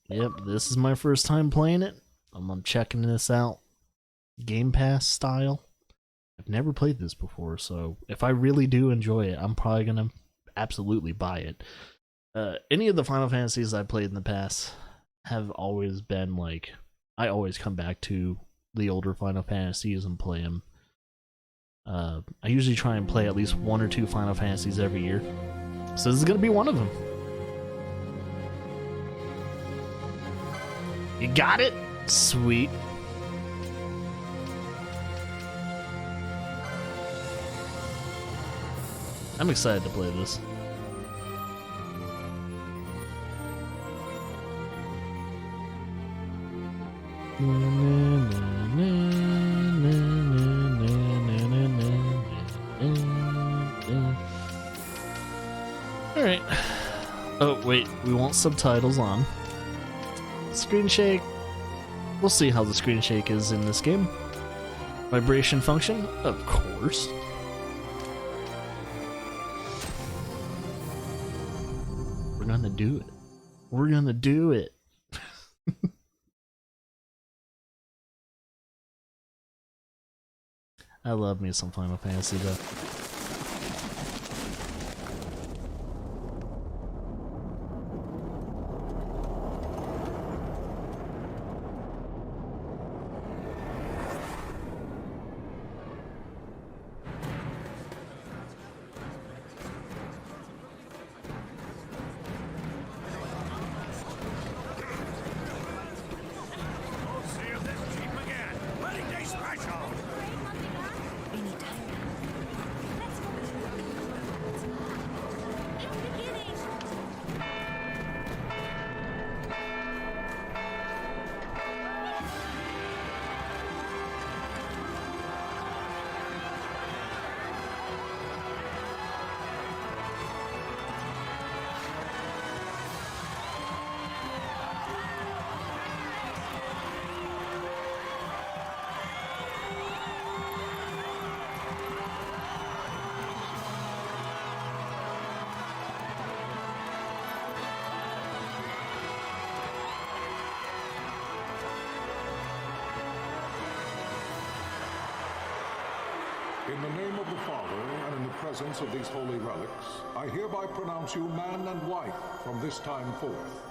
Yep, this is my first time playing it. I'm checking this out. Game Pass style. I've never played this before, so if I really do enjoy it, I'm probably gonna absolutely buy it. Any of the Final Fantasies I played in the past have always been like, I always come back to the older Final Fantasies and play them. I usually try and play at least one or two Final Fantasies every year, so this is gonna be one of them. You got it? Sweet. I'm excited to play this. Alright. Oh, wait, we want subtitles on. Screen shake. We'll see how the screen shake is in this game. Vibration function? Of course. We're gonna do it. We're gonna do it. I love me some Final Fantasy though. In the name of the Father, and in the presence of these holy relics, I hereby pronounce you man and wife from this time forth.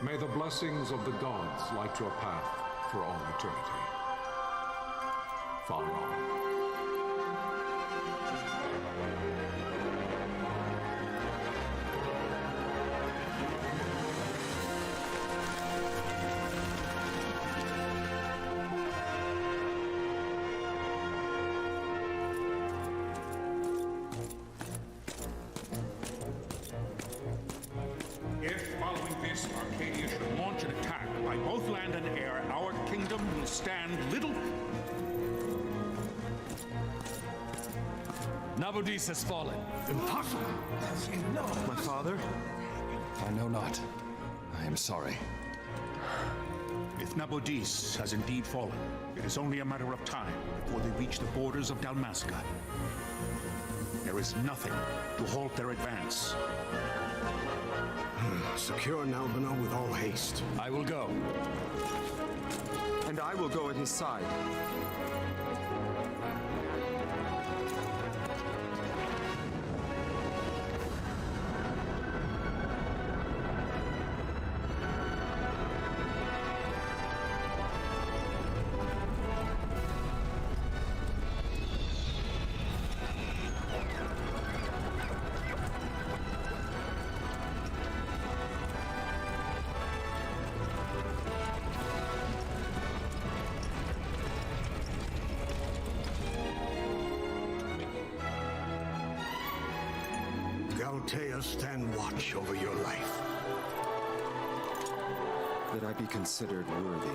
May the blessings of the gods light your path for all eternity. Far on. If, following this, Arcadia should launch an attack by both land and air, our kingdom will stand little... Nabudis has fallen. Impossible! My father? I know not. I am sorry. If Nabudis has indeed fallen, it is only a matter of time before they reach the borders of Dalmasca. There is nothing to halt their advance. Secure Nalbina with all haste. I will go. And I will go at his side. Galtea, stand watch over your life. That I be considered worthy.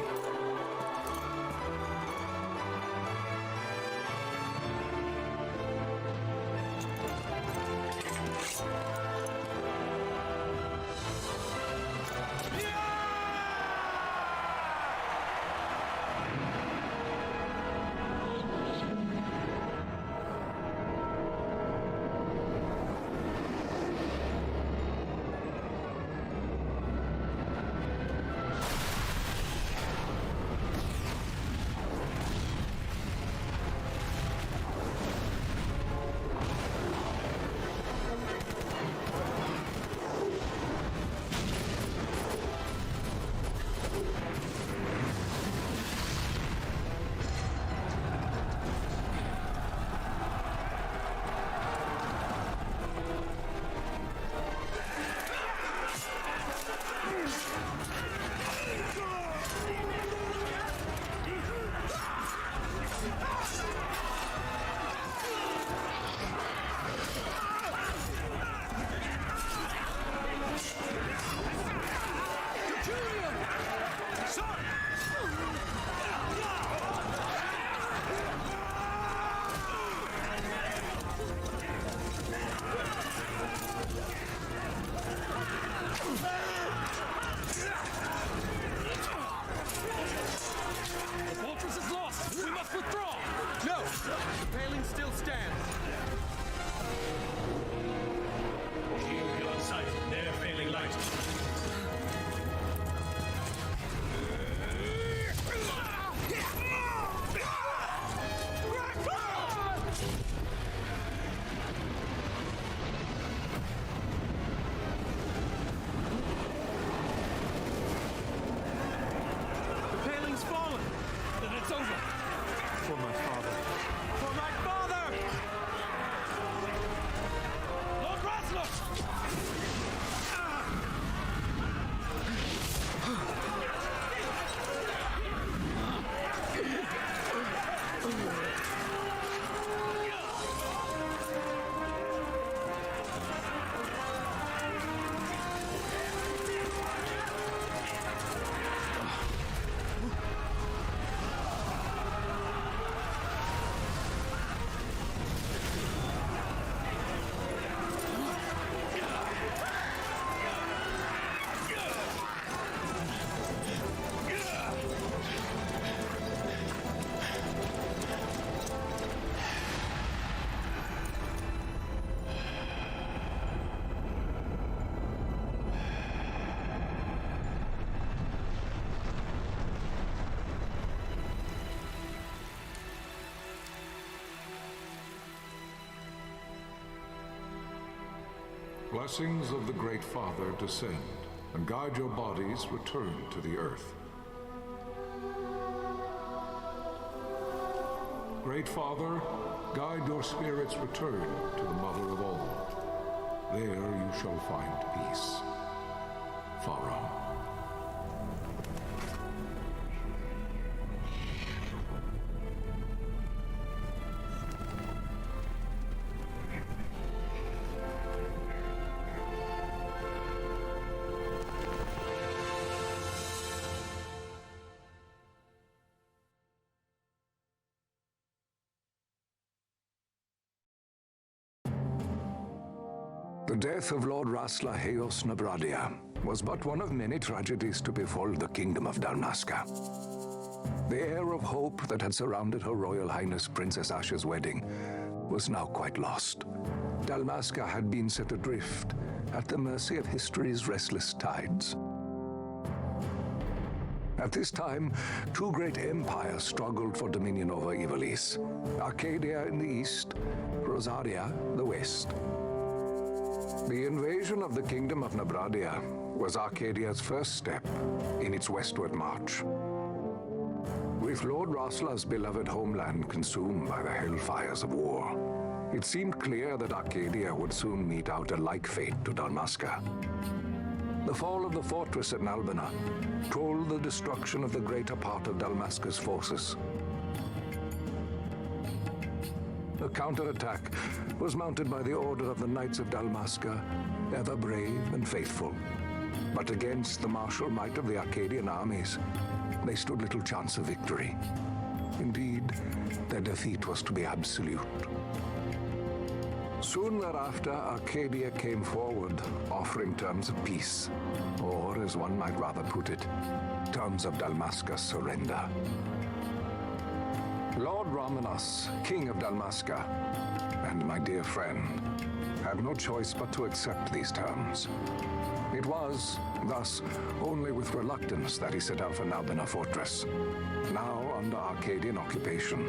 Blessings of the Great Father descend, and guide your bodies return to the earth. Great Father, guide your spirits return to the Mother of all. There you shall find peace. Pharaoh. The death of Lord Rasla Heos Nabradia was but one of many tragedies to befall the Kingdom of Dalmasca. The air of hope that had surrounded Her Royal Highness Princess Asha's wedding was now quite lost. Dalmasca had been set adrift at the mercy of history's restless tides. At this time, two great empires struggled for dominion over Ivalice: Arcadia in the east, Rosaria the west. The invasion of the Kingdom of Nabradia was Arcadia's first step in its westward march. With Lord Rasla's beloved homeland consumed by the hellfires of war, it seemed clear that Arcadia would soon mete out a like fate to Dalmasca. The fall of the fortress at Nalbina told the destruction of the greater part of Dalmasca's forces. The counterattack was mounted by the order of the Knights of Dalmasca, ever brave and faithful. But against the martial might of the Arcadian armies, they stood little chance of victory. Indeed, their defeat was to be absolute. Soon thereafter, Arcadia came forward, offering terms of peace, or, as one might rather put it, terms of Dalmasca's surrender. Lord Romanos, King of Dalmasca, and my dear friend, had no choice but to accept these terms. It was, thus, only with reluctance that he set out for Nalbina Fortress, now under Arcadian occupation,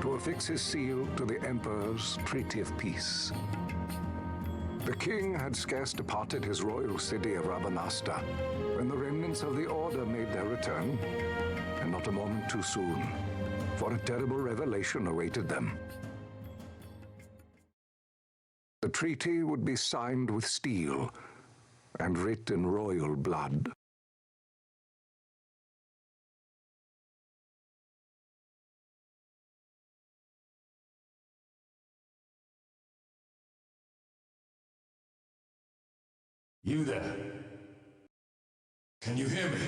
to affix his seal to the Emperor's Treaty of Peace. The king had scarce departed his royal city of Rabanasta when the remnants of the Order made their return, and not a moment too soon, for a terrible revelation awaited them. The treaty would be signed with steel and writ in royal blood. You there? Can you hear me?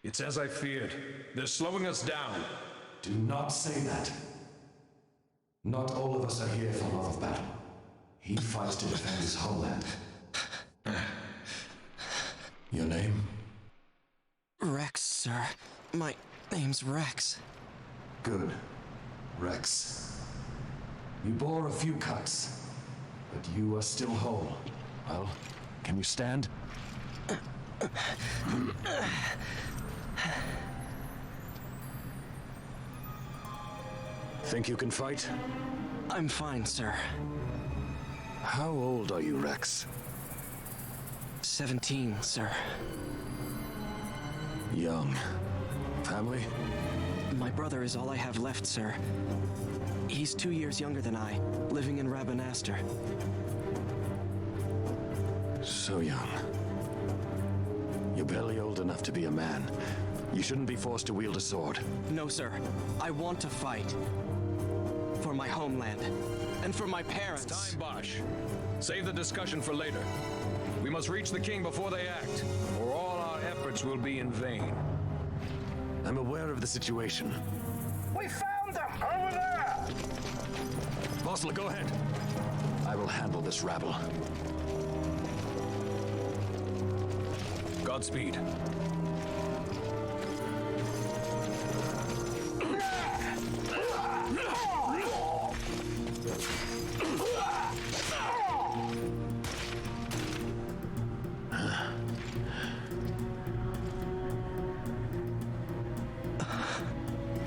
It's as I feared. They're slowing us down. Do not say that. Not all of us are here for love of battle. He fights to defend his homeland. Your name? Rex, sir. My name's Rex. Good. Rex. You bore a few cuts, but you are still whole. Well, can you stand? Think you can fight? I'm fine, sir. How old are you, Rex? 17, sir. Young. Family? My brother is all I have left, sir. He's 2 years younger than I, living in Rabanastre. So young. You're barely old enough to be a man. You shouldn't be forced to wield a sword. No, sir. I want to fight. For my homeland. And for my parents. It's time, Bosch. Save the discussion for later. We must reach the king before they act, or all our efforts will be in vain. I'm aware of the situation. We found them! Over there! Bosler, go ahead. I will handle this rabble. Godspeed.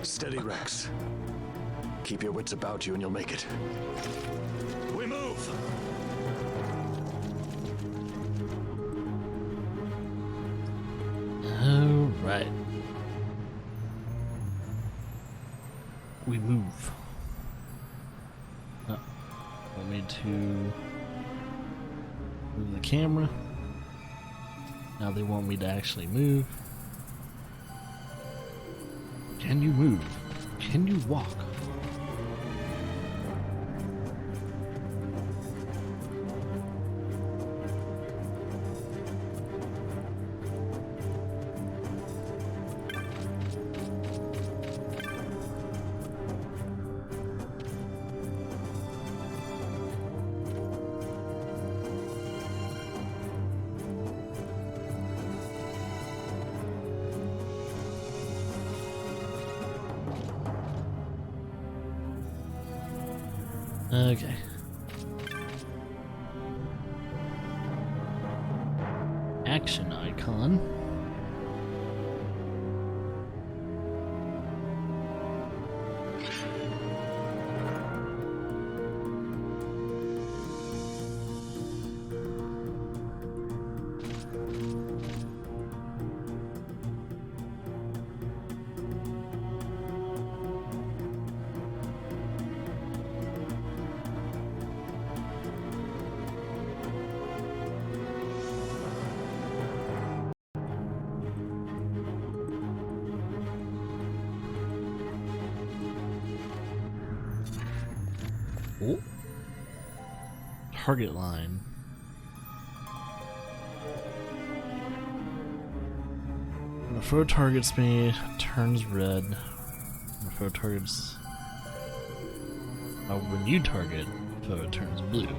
Steady, Rex. Keep your wits about you and you'll make it. We move! Alright. We move. Oh, want me to move the camera. Now they want me to actually move. Can you move? Can you walk? Okay. Action icon. Oh. Target line. When a foe targets me, it turns red. When a foe targets... when you target, foe, it turns blue.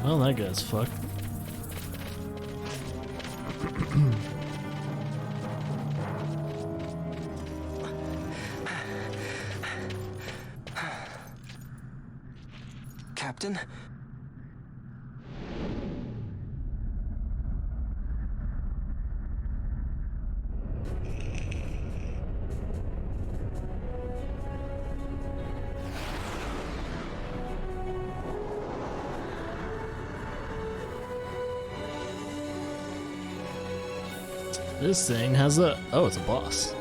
Well, that guy's fucked. Captain? This thing has a... oh, it's a boss.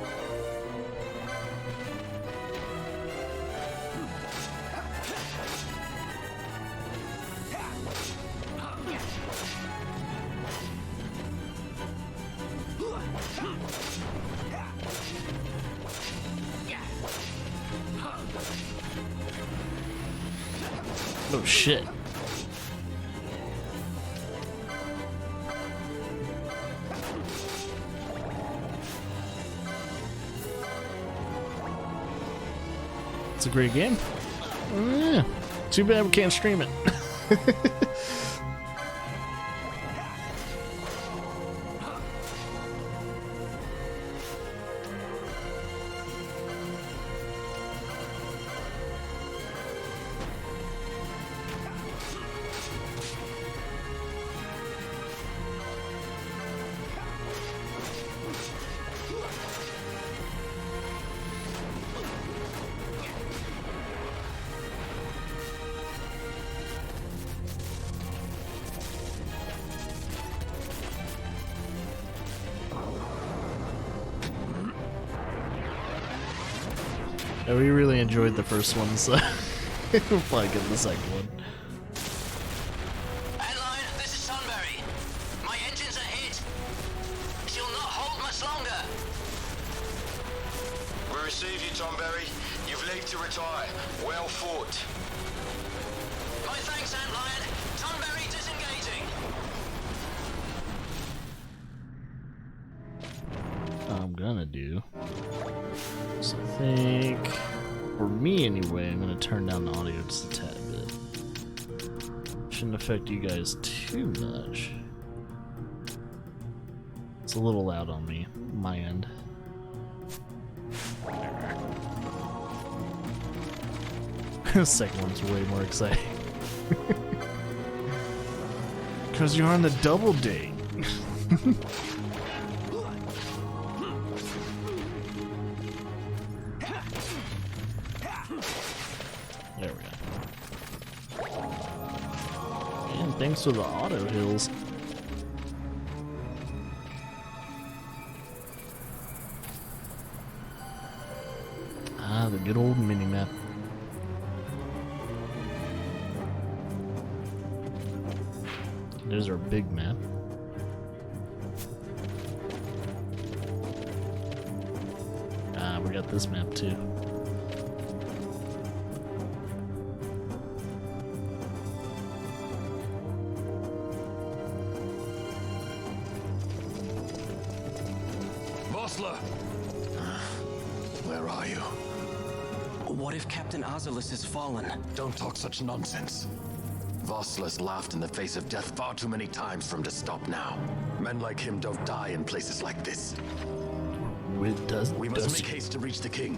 Oh shit. It's a great game. Yeah. Too bad we can't stream it. Yeah, we really enjoyed the first one, so we'll probably get the second one. Adeline, this is Sunbury. My engines are hit. She'll not hold much longer. We receive you, Tomberry. You've leave to retire. Well fought. My thanks, Antlion. Sunbury disengaging. I'm gonna do. So I think For me anyway, I'm gonna turn down the audio just a tad bit. Shouldn't affect you guys too much. It's a little loud on me, my end. The second one's way more exciting. Because you're on the double date. There we go. And thanks for the auto hills. Ah, the good old mini-map. There's our big map. Ah, we got this map too. Vossler! Where are you? What if Captain Oculus has fallen? Don't talk such nonsense. Vossler's laughed in the face of death far too many times for him to stop now. Men like him don't die in places like this. We must make haste to reach the king.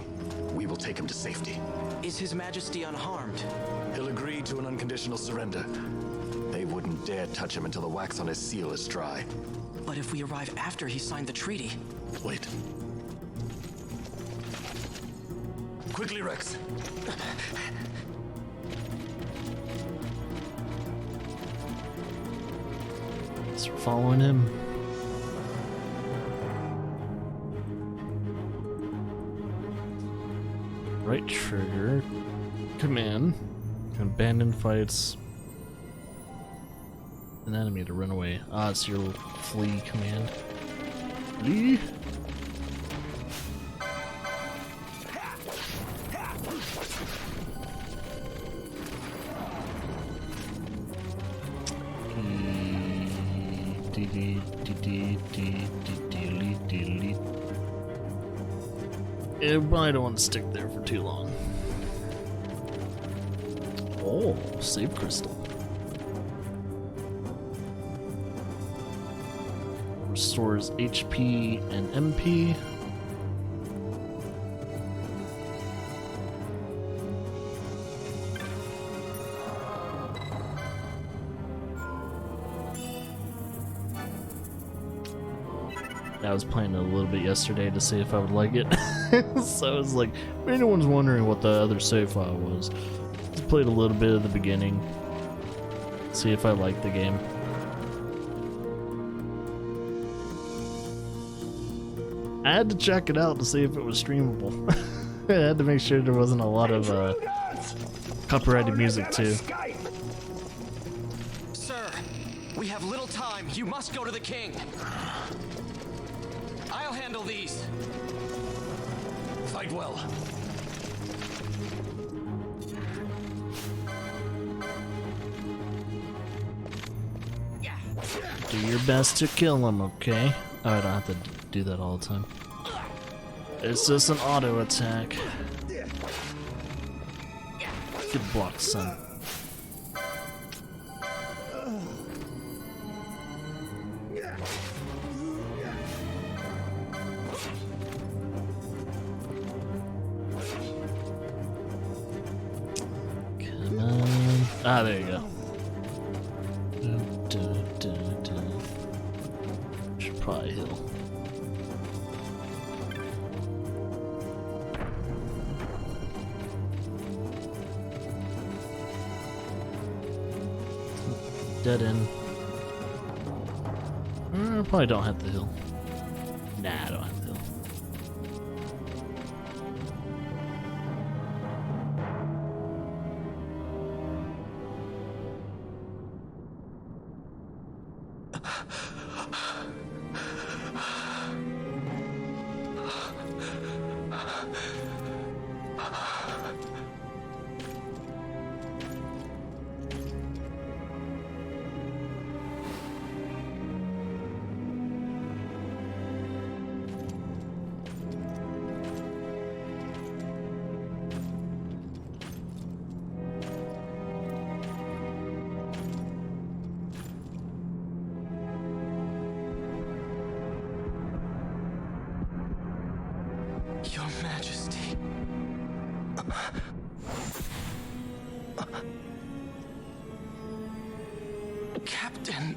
We will take him to safety. Is His Majesty unharmed? He'll agree to an unconditional surrender. They wouldn't dare touch him until the wax on his seal is dry. But if we arrive after he signed the treaty... Wait. Quickly, Rex. So we're following him. Right trigger. Command. Abandon fights. An enemy to run away. Ah, it's your flee command. Flee. I don't want to stick there for too long. Oh, save crystal. Restores HP and MP. I was playing it a little bit yesterday to see if I would like it. So I was like, if anyone's wondering what the other save file was, just played a little bit of the beginning, see if I liked the game. I had to check it out to see if it was streamable. I had to make sure there wasn't a lot of copyrighted music too. Sir, we have little time. You must go to the king. I'll handle these. Fight well. Do your best to kill him, okay? Oh, I don't have to do that all the time. It's just an auto attack. Good block, son. Come on. Ah, there you go. Should probably heal. Dead end. Probably don't have to heal. Nah, I don't have to heal. Captain,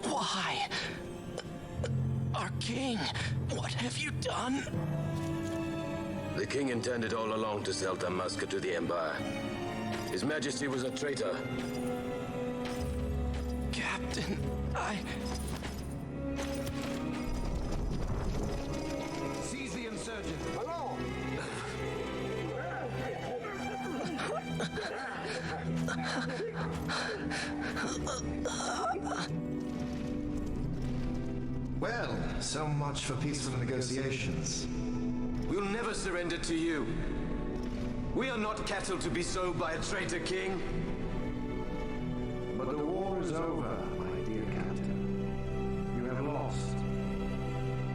why? Our king, what have you done? The king intended all along to sell Dalmasca to the Empire. His Majesty was a traitor. Captain, Seize the insurgent. Hello! Well, so much for peaceful negotiations. We'll never surrender to you. We are not cattle to be sold by a traitor king. But the war is over, my dear captain. You have lost.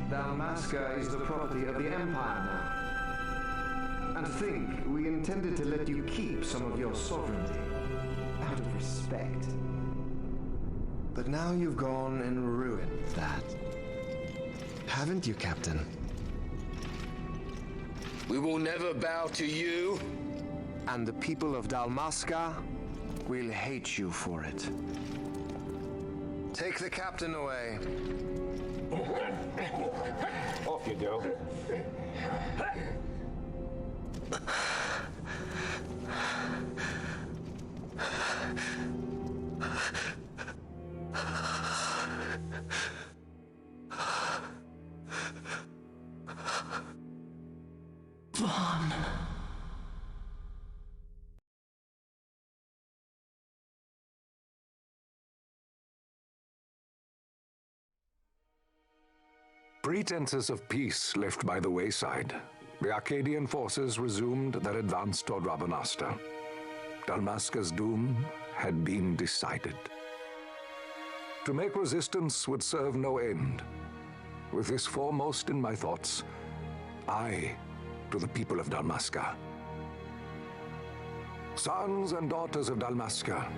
Dalmasca is the property of the Empire now. And think, we intended to let you keep some of your sovereignty, out of respect. But now you've gone and ruined that. Haven't you, Captain? We will never bow to you. And the people of Dalmasca will hate you for it. Take the captain away. Off you go. Vaughn. Pretenses of peace left by the wayside, the Arcadian forces resumed their advance toward Rabanasta. Dalmasca's doom had been decided. To make resistance would serve no end. With this foremost in my thoughts, I to the people of Dalmasca. Sons and daughters of Dalmasca,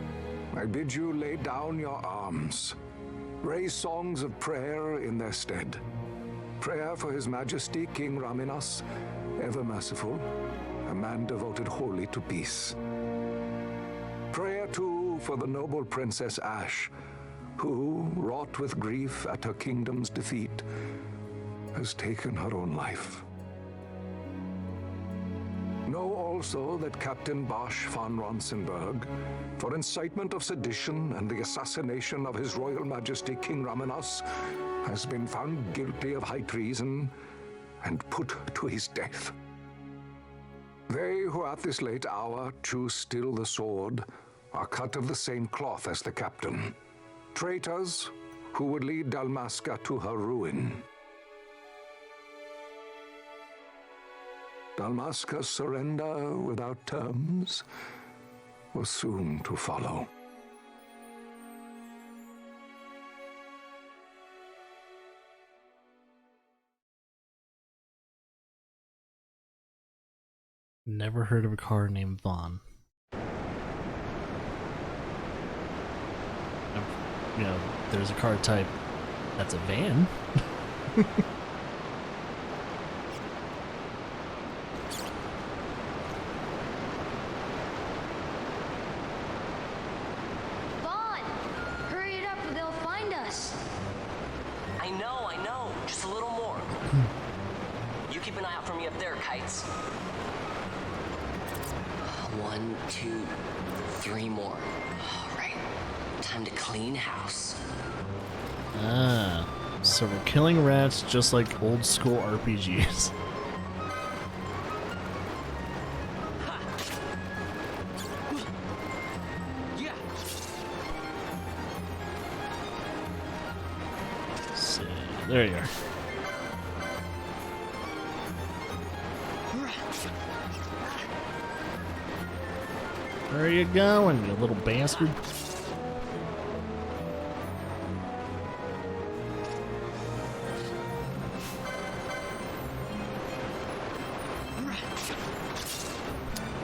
I bid you lay down your arms. Raise songs of prayer in their stead. Prayer for His Majesty King Raminas, ever merciful, a man devoted wholly to peace. Prayer, too, for the noble Princess Ash, who, wrought with grief at her kingdom's defeat, has taken her own life. Know also that Captain Bosch von Ronsenberg, for incitement of sedition and the assassination of His Royal Majesty King Raminas, has been found guilty of high treason and put to his death. They who at this late hour choose still the sword are cut of the same cloth as the captain. Traitors who would lead Dalmasca to her ruin. Dalmasca's surrender without terms was soon to follow. Never heard of a car named Vaughn. You know, there's a car type that's a van. Vaughn! Hurry it up or they'll find us. I know. Just a little more. You keep an eye out for me up there, Kites. 1, 2, 3 more. All right. Time to clean house. Ah, so we're killing rats just like old school RPGs. Yeah. So, there you are. Where are you going, you little bastard?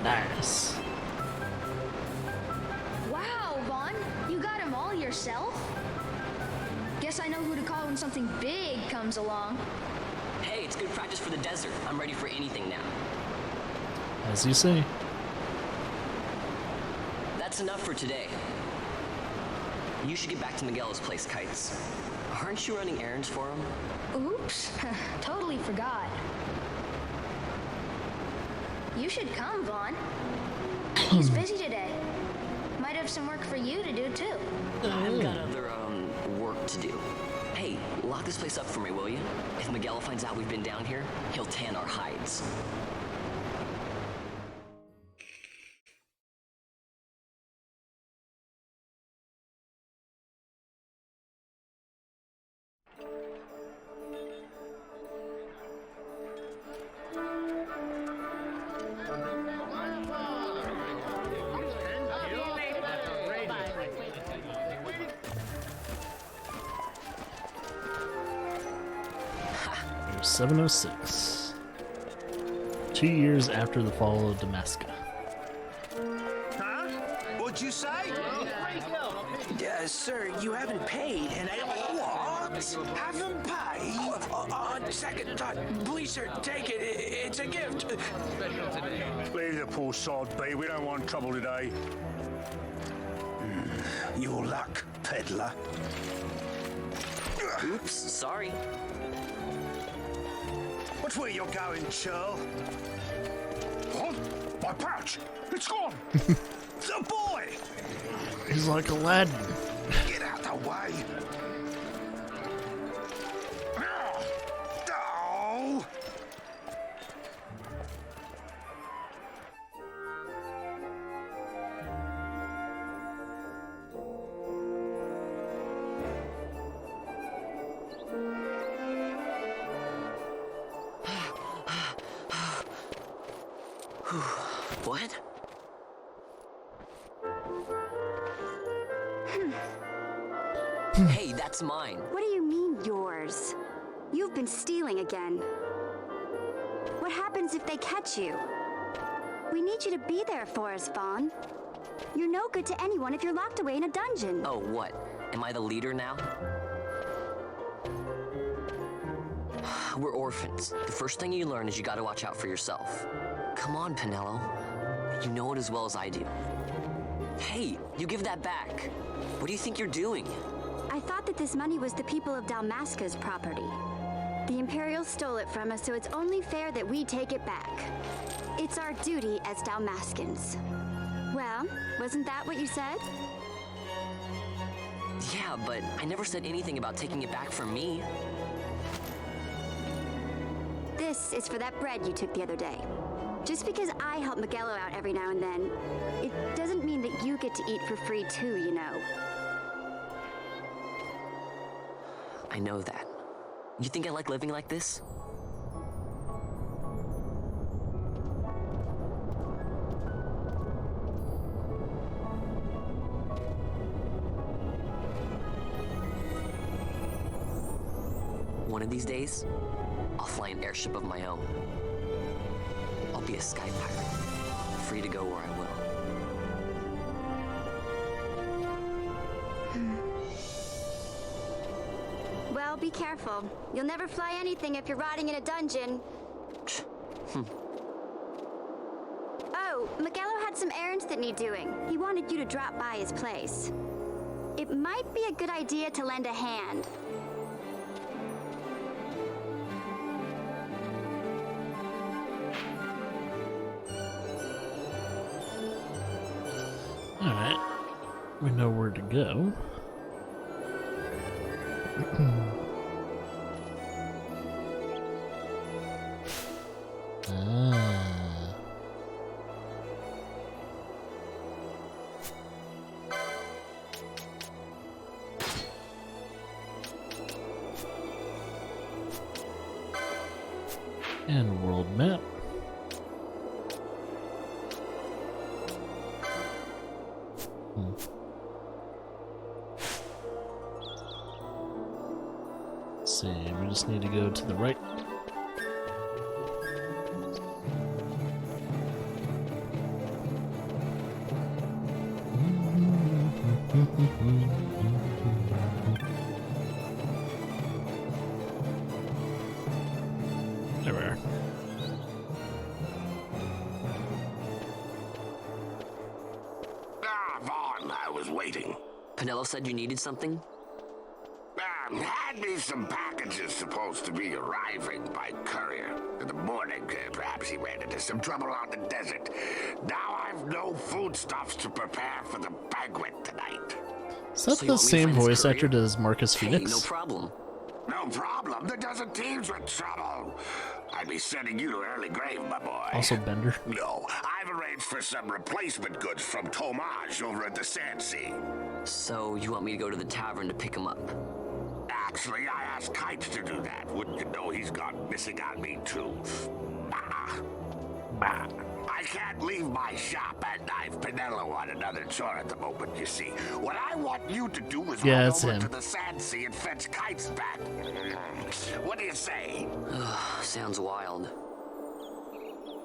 Nice. Wow, Vaughn, you got him all yourself? Guess I know who to call when something big comes along. Hey, it's good practice for the desert. I'm ready for anything now. As you say. That's enough for today. You should get back to Miguel's place, Kites. Aren't you running errands for him? Oops, totally forgot. You should come, Vaughn. He's busy today. Might have some work for you to do, too. I've got other, work to do. Hey, lock this place up for me, will you? If Miguel finds out we've been down here, he'll tan our hides. Here's 706. 2 years after the fall of Damascus. Huh? What'd you say? Sir, you haven't paid, and I... What? Haven't paid? On second thought, please, sir, take it. It's a gift. Leave the poor sod be. We don't want trouble today. Your luck, peddler. Oops, sorry. Watch where you're going, churl. What? My pouch! It's gone! The boy! He's like Aladdin. Get out the way! Oh! What? Hey, that's mine. What do you mean, yours? You've been stealing again. What happens if they catch you? We need you to be there for us, Vaughn. You're no good to anyone if you're locked away in a dungeon. Oh, what? Am I the leader now? We're orphans. The first thing you learn is you gotta watch out for yourself. Come on, Pinello. You know it as well as I do. Hey, you give that back. What do you think you're doing? I thought that this money was the people of Dalmasca's property. The Imperials stole it from us, so it's only fair that we take it back. It's our duty as Dalmascans. Well, wasn't that what you said? Yeah, but I never said anything about taking it back from me. This is for that bread you took the other day. Just because I help Miguelo out every now and then, it doesn't mean that you get to eat for free too, you know. I know that. You think I like living like this? One of these days, I'll fly an airship of my own. I'll be a sky pirate, free to go where I will. Well, be careful. You'll never fly anything if you're rotting in a dungeon. Oh, Miguelo had some errands that need doing. He wanted you to drop by his place. It might be a good idea to lend a hand. Alright. We know where to go. And world map. Let's see, we just need to go to the right. There we are. Pinello said you needed something? Had me some packages supposed to be arriving by courier. In the morning, perhaps he ran into some trouble out in the desert. Now I've no foodstuffs to prepare for the banquet tonight. Is that the same voice actor as Marcus Phoenix? Hey, no problem. No problem. The desert teem's with trouble. I'd be sending you to early grave, my boy. Also Bender. No, I've arranged for some replacement goods from Tomage over at the Sand Sea. So you want me to go to the tavern to pick him up? Actually, I asked Kites to do that. Wouldn't you know he's gone missing on me, too? I can't leave my shop and I've Pinello on another chore at the moment, you see. What I want you to do is run over to the Sand Sea and fetch Kites back. What do you say? Sounds wild.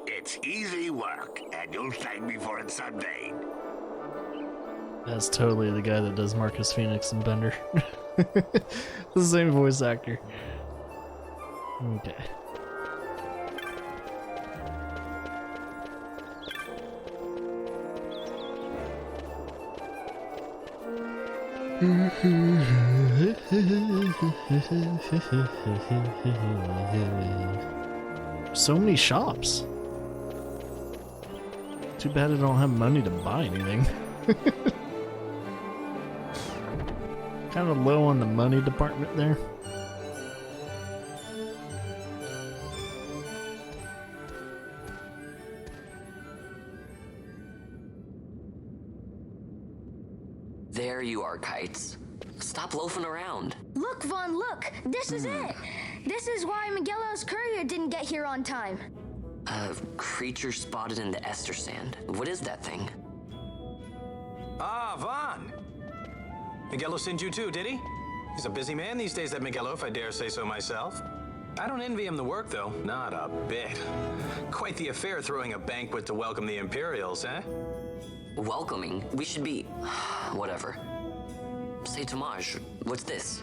It's easy work, and you'll thank me for it someday. That's totally the guy that does Marcus Phoenix and Bender. The same voice actor. Okay. So many shops. Too bad I don't have money to buy anything. Kind of low on the money department there. There you are, Kites. Stop loafing around. Look, Vaughn, look! This is it! This is why Miguelo's courier didn't get here on time. A creature spotted in the ester sand. What is that thing? Ah, Vaughn! Miguelo sent you too, did he? He's a busy man these days, that Miguelo, if I dare say so myself. I don't envy him the work, though. Not a bit. Quite the affair throwing a banquet to welcome the Imperials, eh? Welcoming? We should be... whatever. Say, Tomage, what's this?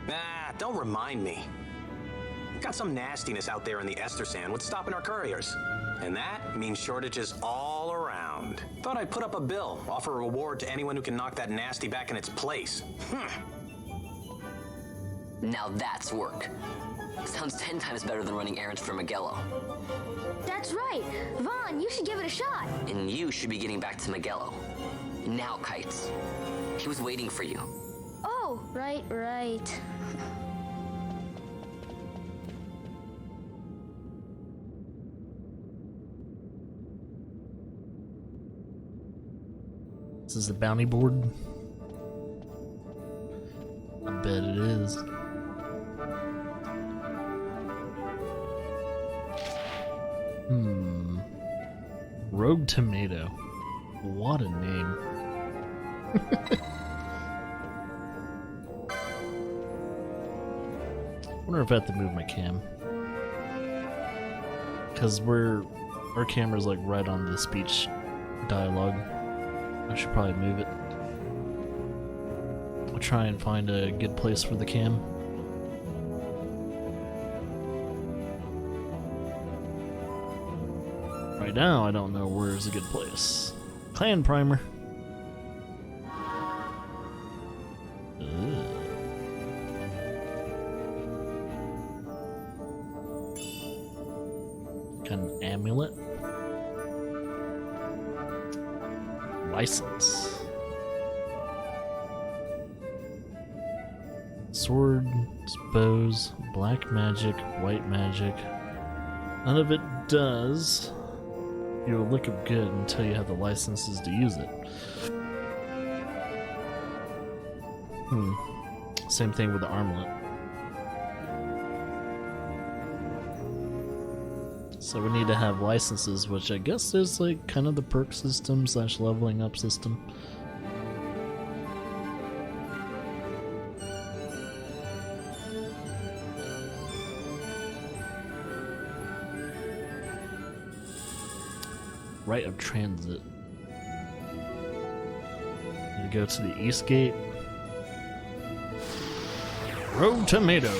Nah, don't remind me. Got some nastiness out there in the ester sand. What's stopping our couriers? And that means shortages all around. Thought I'd put up a bill, offer a reward to anyone who can knock that nasty back in its place. Now that's work. Sounds 10 times better than running errands for Miguelo. That's right. Vaughn, you should give it a shot. And you should be getting back to Miguelo. Now, Kites. He was waiting for you. Oh, right. This is the bounty board. I bet it is. Rogue Tomato. What a name. I wonder if I have to move my cam. Because our camera's like right on the speech dialogue. I should probably move it. I'll try and find a good place for the cam. Right now, I don't know where's a good place. Clan primer. Kind of amulet. License. Swords, bows, black magic, white magic. None of it does you a lick of good until you have the licenses to use it. Same thing with the armlet. So we need to have licenses, which I guess is like kind of the perk system / leveling up system. Right of transit. You go to the east gate. Rogue Tomato.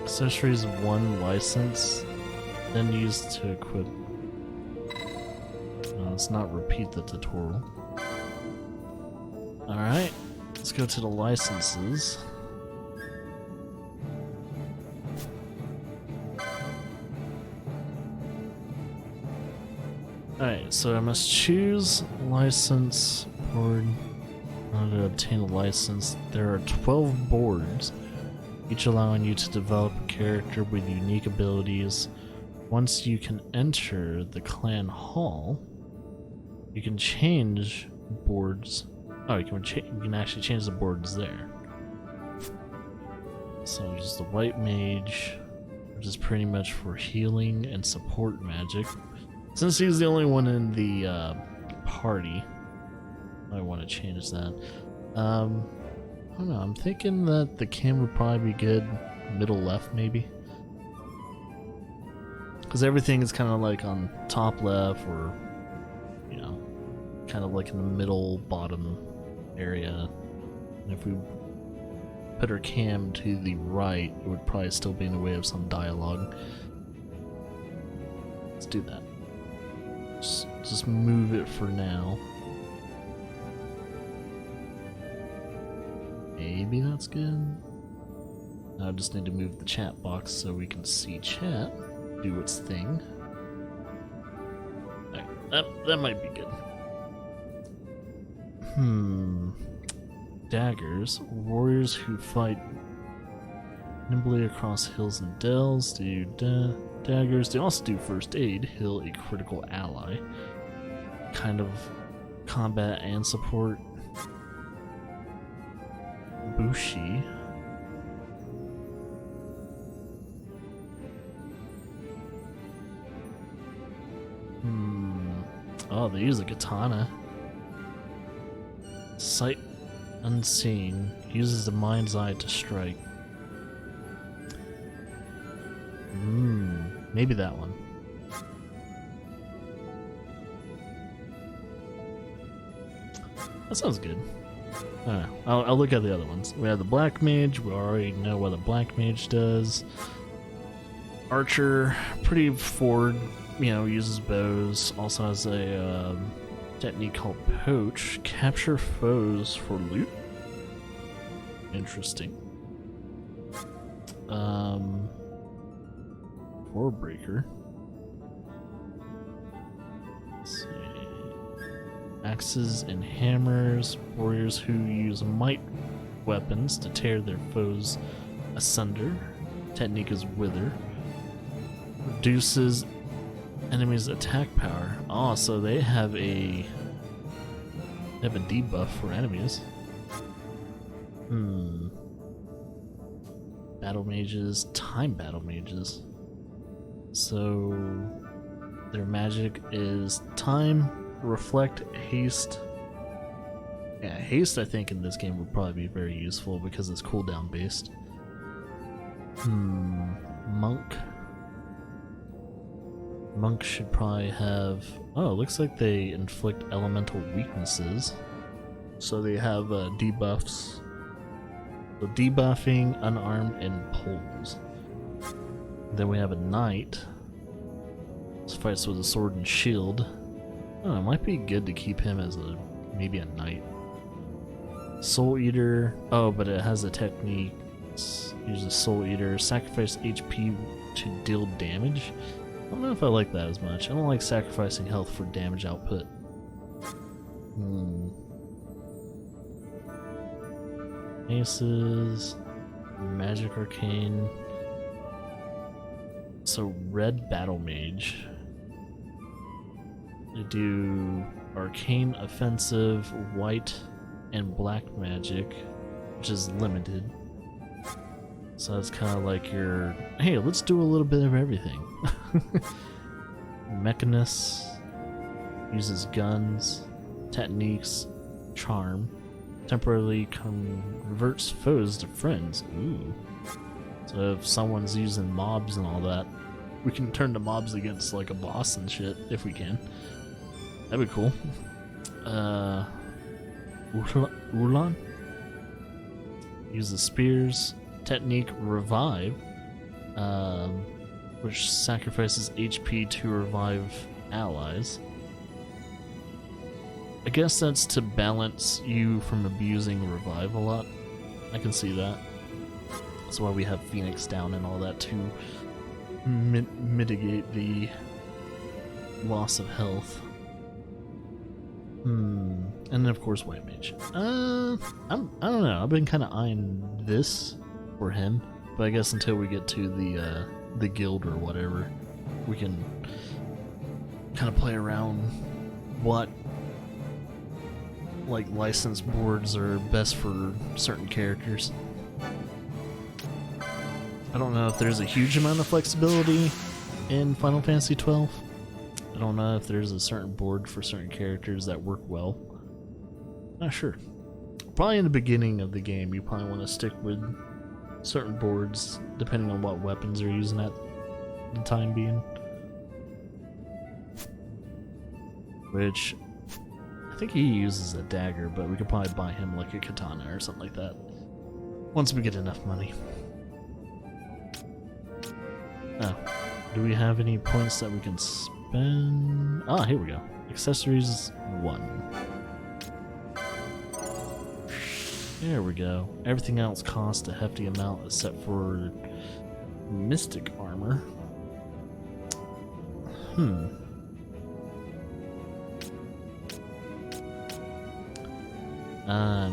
Accessories 1 license, then used to equip. Let's not repeat the tutorial. Alright, let's go to the licenses. Alright, so I must choose license board. In order to obtain a license, there are 12 boards, each allowing you to develop a character with unique abilities. Once you can enter the clan hall, you can change boards. Oh, you can actually change the boards there. So use the white mage, which is pretty much for healing and support magic. Since he's the only one in the party, I want to change that. I don't know, I'm thinking that the cam would probably be good middle left, maybe. Because everything is kind of like on top left, or, you know, kind of like in the middle bottom area. And if we put our cam to the right, it would probably still be in the way of some dialogue. Let's do that. Just move it for now. Maybe that's good. I just need to move the chat box so we can see chat do its thing. That might be good. Daggers. Warriors who fight nimbly across hills and dells do daggers. They also do first aid, heal a critical ally. Kind of combat and support. Bushi. Oh, they use a katana. Sight unseen. Uses the mind's eye to strike. Maybe that one. That sounds good. I'll look at the other ones. We have the black mage. We already know what a black mage does. Archer, pretty forward. You know, uses bows. Also has a technique called poach. Capture foes for loot. Interesting. Warbreaker. Let's see. Axes and hammers. Warriors who use might weapons to tear their foes asunder. Technique is wither. Reduces enemies' attack power. Oh, so they have a debuff for enemies. Battle mages, time battle mages. So their magic is time, reflect, haste. Yeah, haste I think in this game would probably be very useful because it's cooldown based. Monk. Monk should probably have... Oh, it looks like they inflict elemental weaknesses. So they have debuffs. So debuffing, unarmed, and poles. Then we have a knight. This fights with a sword and shield. Oh, it might be good to keep him as maybe a knight. Soul Eater. Oh, but it has a technique. Use a Soul Eater. Sacrifice HP to deal damage. I don't know if I like that as much. I don't like sacrificing health for damage output. Aces. Magic Arcane. So red battle mage. They do arcane offensive, white and black magic, which is limited. So that's kind of like your, hey, let's do a little bit of everything. Mechanist uses guns, techniques, charm, temporarily converts foes to friends. Ooh. So if someone's using mobs and all that, we can turn the mobs against like a boss and shit if we can. That'd be cool. Ulan uses spears, technique revive, which sacrifices HP to revive allies. I guess that's to balance you from abusing revive a lot. I can see that. That's why we have Phoenix down and all that, to mitigate the loss of health. And then of course White Mage. I don't know. I've been kind of eyeing this for him, but I guess until we get to the guild or whatever, we can kind of play around what like license boards are best for certain characters. I don't know if there's a huge amount of flexibility in Final Fantasy XII. I don't know if there's a certain board for certain characters that work well. Not sure. Probably in the beginning of the game, you probably want to stick with certain boards depending on what weapons they're using at the time being. Which, I think he uses a dagger, but we could probably buy him like a katana or something like that once we get enough money. Oh, do we have any points that we can spend? Ah, here we go. Accessories 1. There we go. Everything else costs a hefty amount except for mystic armor. In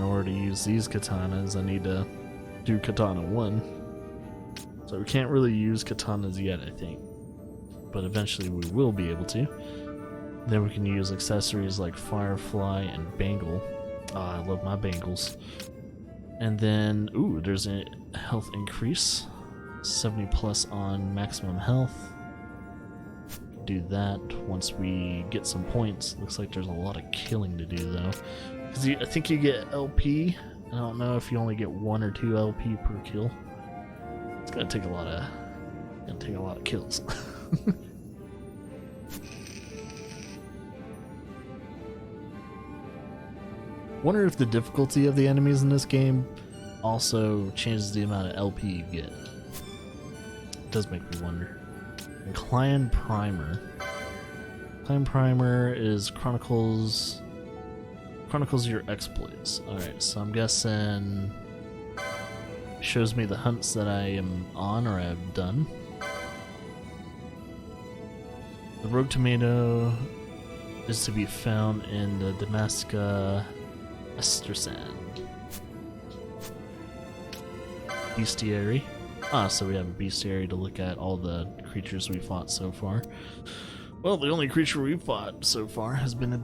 order to use these katanas, I need to do katana 1. So we can't really use katanas yet, I think. But eventually we will be able to. Then we can use accessories like Firefly and Bangle. Ah, I love my bangles. And then, ooh, there's a health increase. 70 plus on maximum health. Do that once we get some points. Looks like there's a lot of killing to do though. Because I think you get LP. I don't know if you only get 1 or 2 LP per kill. It's gonna take a lot of kills. Wonder if the difficulty of the enemies in this game also changes the amount of LP you get. It does make me wonder. And Clan Primer. Clan Primer is chronicles your exploits. Alright, so I'm guessing shows me the hunts that I am on or have done. The Rogue Tomato is to be found in the Damaska Estersand. Bestiary. Ah, so we have a bestiary to look at all the creatures we fought so far. Well, the only creature we fought so far has been a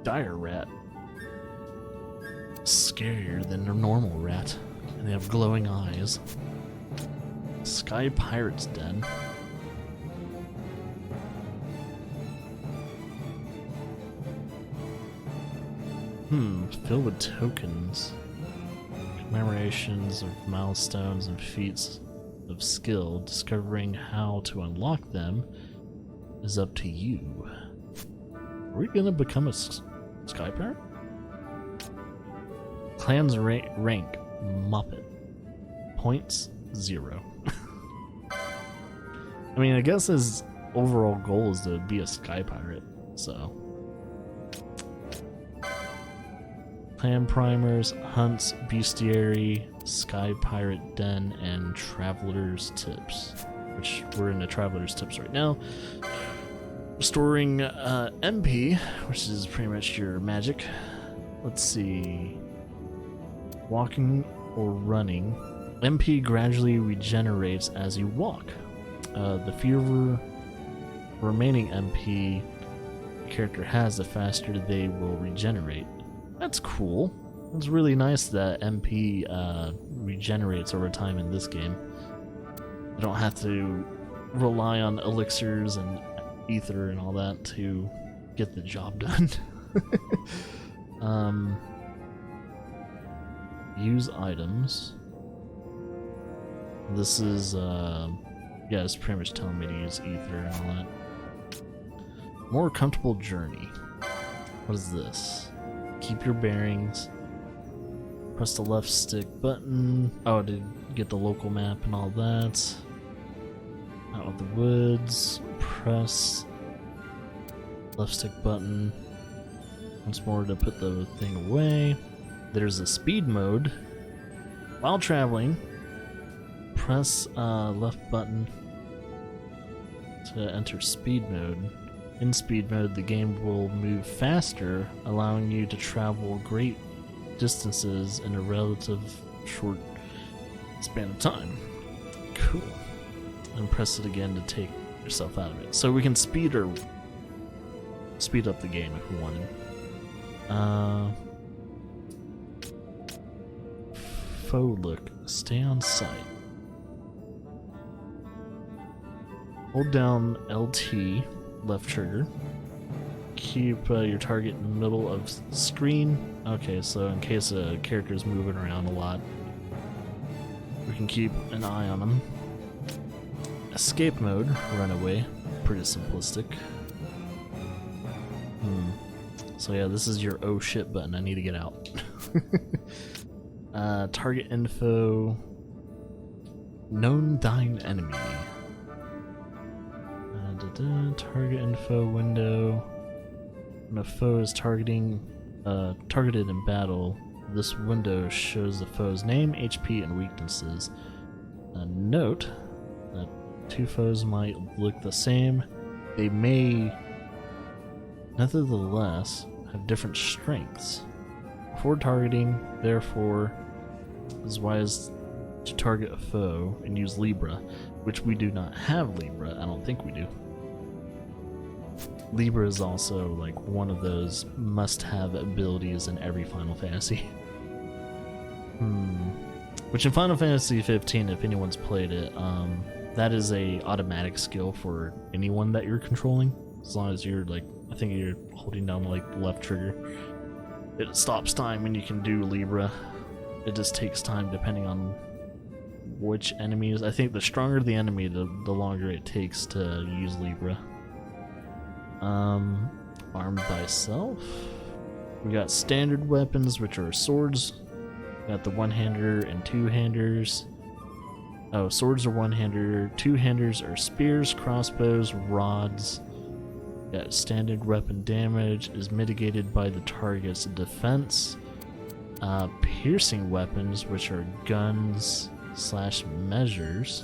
dire rat. Scarier than a normal rat. And they have glowing eyes. Sky Pirate's Den. Filled with tokens. Commemorations of milestones and feats of skill. Discovering how to unlock them is up to you. Are we gonna become a Sky Pirate? Clan's rank Muppet. Points 0. I mean, I guess his overall goal is to be a Sky Pirate, so. Clan Primers, Hunts, Bestiary, Sky Pirate Den, and Traveler's Tips. Which we're in the Traveler's Tips right now. Restoring MP, which is pretty much your magic. Let's see. Walking or running. MP gradually regenerates as you walk. The fewer remaining MP the character has, the faster they will regenerate. That's cool. It's really nice that MP regenerates over time in this game. I don't have to rely on elixirs and ether and all that to get the job done. Use items. This is, yeah, it's pretty much telling me to use ether and all that. More comfortable journey. What is this? Keep your bearings. Press the left stick button. Oh, to get the local map and all that. Out of the woods. Press left stick button once more to put the thing away. There's a speed mode. While traveling, press left button to enter speed mode. In speed mode, the game will move faster, allowing you to travel great distances in a relative short span of time. Cool. And press it again to take yourself out of it. So we can speed up the game if we wanted. Foe look. Stay on sight. Hold down LT, left trigger. Keep your target in the middle of screen. Okay, so in case a character is moving around a lot, we can keep an eye on them. Escape mode, run away. Pretty simplistic. So yeah, this is your oh shit button. I need to get out. Target info. Known dying enemy. Target info window. When a foe is targeted in battle, this window shows the foe's name, HP, and weaknesses. Note that two foes might look the same. They may, nevertheless, have different strengths. Before targeting, therefore, it is wise to target a foe and use Libra, which we do not have Libra. I don't think we do. Libra is also like one of those must-have abilities in every Final Fantasy. Which in Final Fantasy 15, if anyone's played it, that is a automatic skill for anyone that you're controlling. As long as you're like, I think you're holding down like the left trigger. It stops time and you can do Libra. It just takes time depending on which enemies. I think the stronger the enemy, the longer it takes to use Libra. Armed by self. We got standard weapons, which are swords. We got the one-hander and two-handers. Oh, swords are one-hander. Two-handers are spears, crossbows, rods. We got standard weapon damage is mitigated by the target's defense. Piercing weapons, which are guns / measures.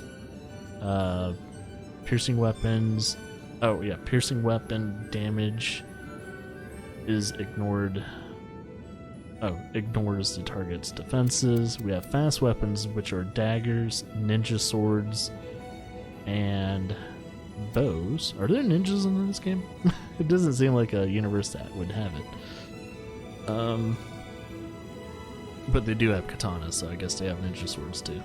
Piercing weapons. Oh yeah, piercing weapon damage is ignored. Ignores the target's defenses. We have fast weapons, which are daggers, ninja swords, and bows. Are there ninjas in this game? It doesn't seem like a universe that would have it. But they do have katanas, so I guess they have ninja swords too.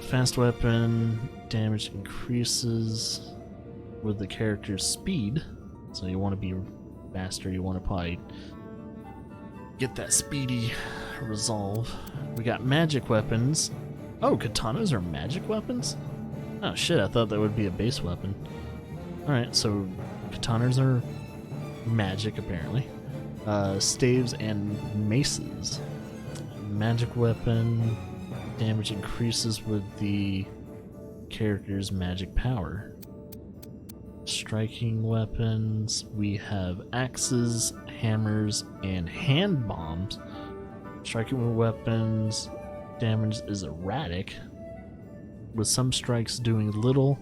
Fast weapon damage increases with the character's speed, so you want to be faster. You want to probably get that speedy resolve. We got magic weapons. Oh, katanas are magic weapons? Oh shit, I thought that would be a base weapon. Alright, so katanas are magic apparently. Staves and maces. Magic weapon damage increases with the character's magic power. Striking weapons, we have axes, hammers, and hand bombs. Striking weapons damage is erratic, with some strikes doing little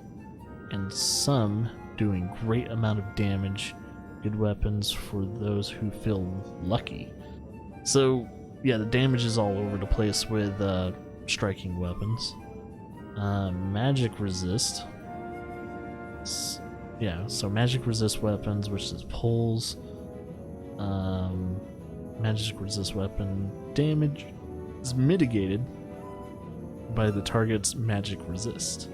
and some doing great amount of damage. Good weapons for those who feel lucky. So yeah, the damage is all over the place with striking weapons. Magic resist. Yeah, so magic resist weapons, which is pulls. Magic resist weapon damage is mitigated by the target's magic resist.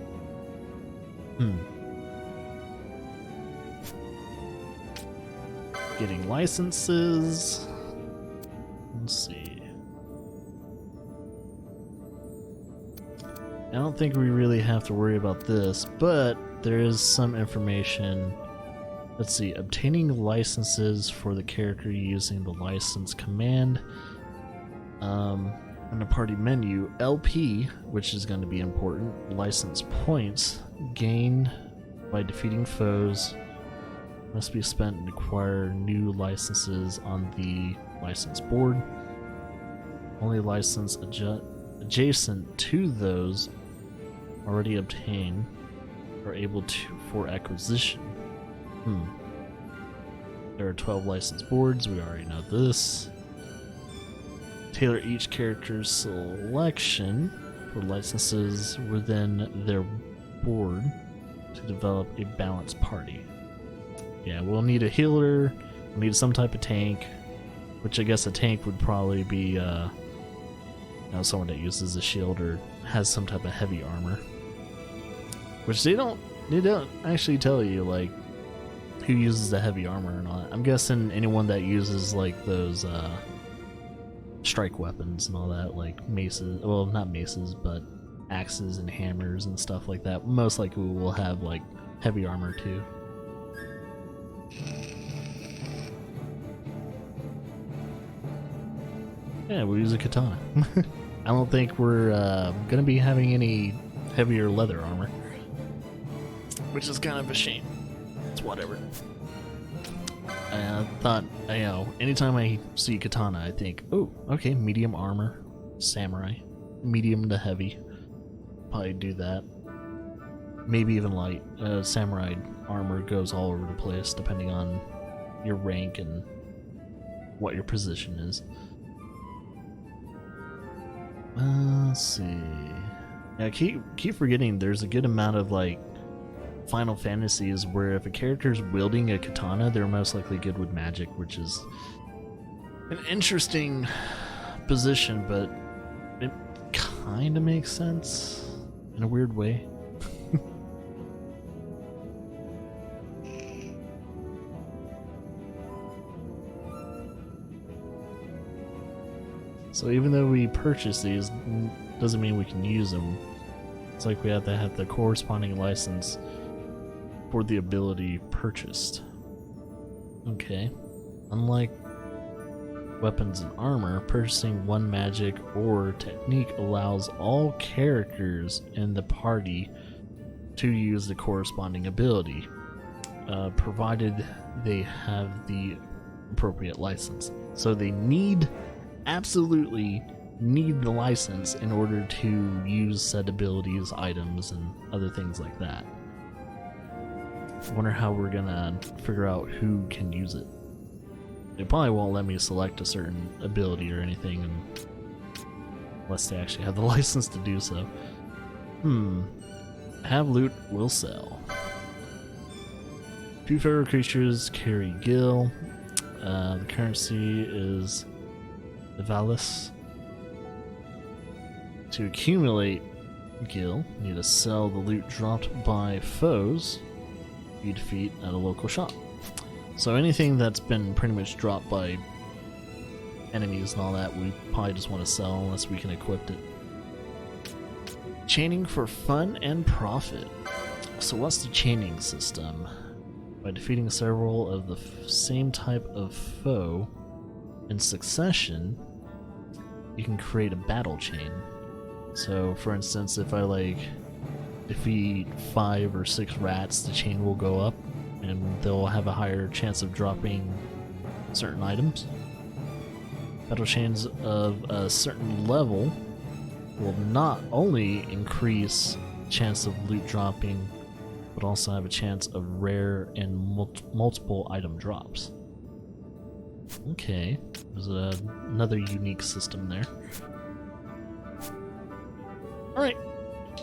Getting licenses. Let's see. I don't think we really have to worry about this, but there is some information. Let's see, obtaining licenses for the character using the license command. In the party menu, LP, which is going to be important, license points gained by defeating foes must be spent to acquire new licenses on the license board. Only license adjacent to those already obtained are able to for acquisition. There are 12 license boards, we already know this. Tailor each character's selection for licenses within their board to develop a balanced party. Yeah, we'll need a healer, we'll need some type of tank, which I guess a tank would probably be someone that uses a shield or has some type of heavy armor. Which they don't actually tell you like who uses the heavy armor or not. I'm guessing anyone that uses like those strike weapons and all that, like maces, well, not maces, but axes and hammers and stuff like that, most likely will have like heavy armor too. Yeah, we'll use a katana. I don't think we're gonna be having any heavier leather armor, which is kind of a shame. It's whatever. I thought, anytime I see katana, I think, oh, okay, medium armor, samurai, medium to heavy. Probably do that. Maybe even light. Samurai armor goes all over the place depending on your rank and what your position is. Let's see. Yeah, I keep forgetting there's a good amount of like Final Fantasies where if a character's wielding a katana, they're most likely good with magic, which is an interesting position, but it kind of makes sense in a weird way. So even though we purchase these, doesn't mean we can use them. It's like we have to have the corresponding license for the ability purchased. Okay. Unlike weapons and armor, purchasing one magic or technique allows all characters in the party to use the corresponding ability, provided they have the appropriate license. So they absolutely need the license in order to use said abilities, items, and other things like that. I wonder how we're gonna figure out who can use it. They probably won't let me select a certain ability or anything unless they actually have the license to do so. Have loot will sell. 2 feral creatures carry gil. The currency is Valis. To accumulate gil, you need to sell the loot dropped by foes you defeat at a local shop. So anything that's been pretty much dropped by enemies and all that, we probably just want to sell unless we can equip it. Chaining for fun and profit. So what's the chaining system? By defeating several of the same type of foe in succession, you can create a battle chain. So for instance, if I like defeat 5 or 6 rats, the chain will go up and they'll have a higher chance of dropping certain items. Battle chains of a certain level will not only increase chance of loot dropping, but also have a chance of rare and multiple item drops. Okay, there's another unique system there. Alright,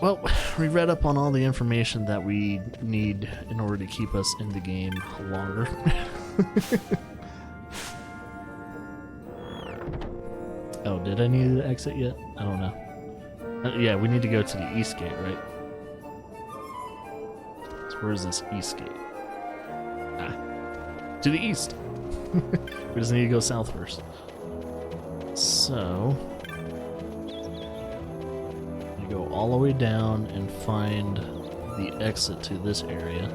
well, we read up on all the information that we need in order to keep us in the game longer. Oh, did I need to exit yet? I don't know. Yeah, we need to go to the east gate, right? So where's this east gate? To the east! We just need to go south first. So we go all the way down and find the exit to this area.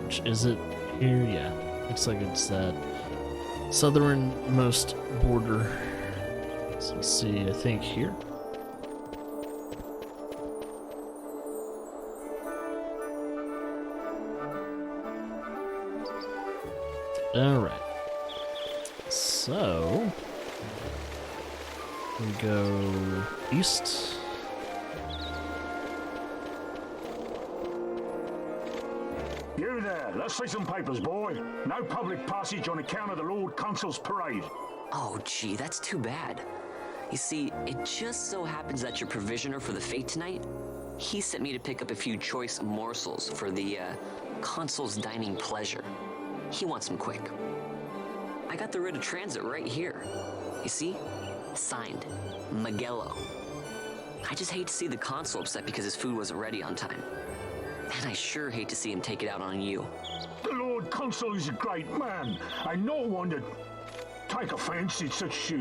Which is it here? Yeah. Looks like it's that southernmost border. So let's see, I think here. Alright. So we go east. You there, let's see some papers, boy. No public passage on account of the Lord Consul's parade. Oh, gee, that's too bad. You see, it just so happens that your provisioner for the fete tonight, he sent me to pick up a few choice morsels for the, Consul's dining pleasure. He wants them quick. I got the writ of transit right here. You see? Signed, Magello. I just hate to see the Consul upset because his food wasn't ready on time. And I sure hate to see him take it out on you. The Lord Consul is a great man, and not one to take offense in such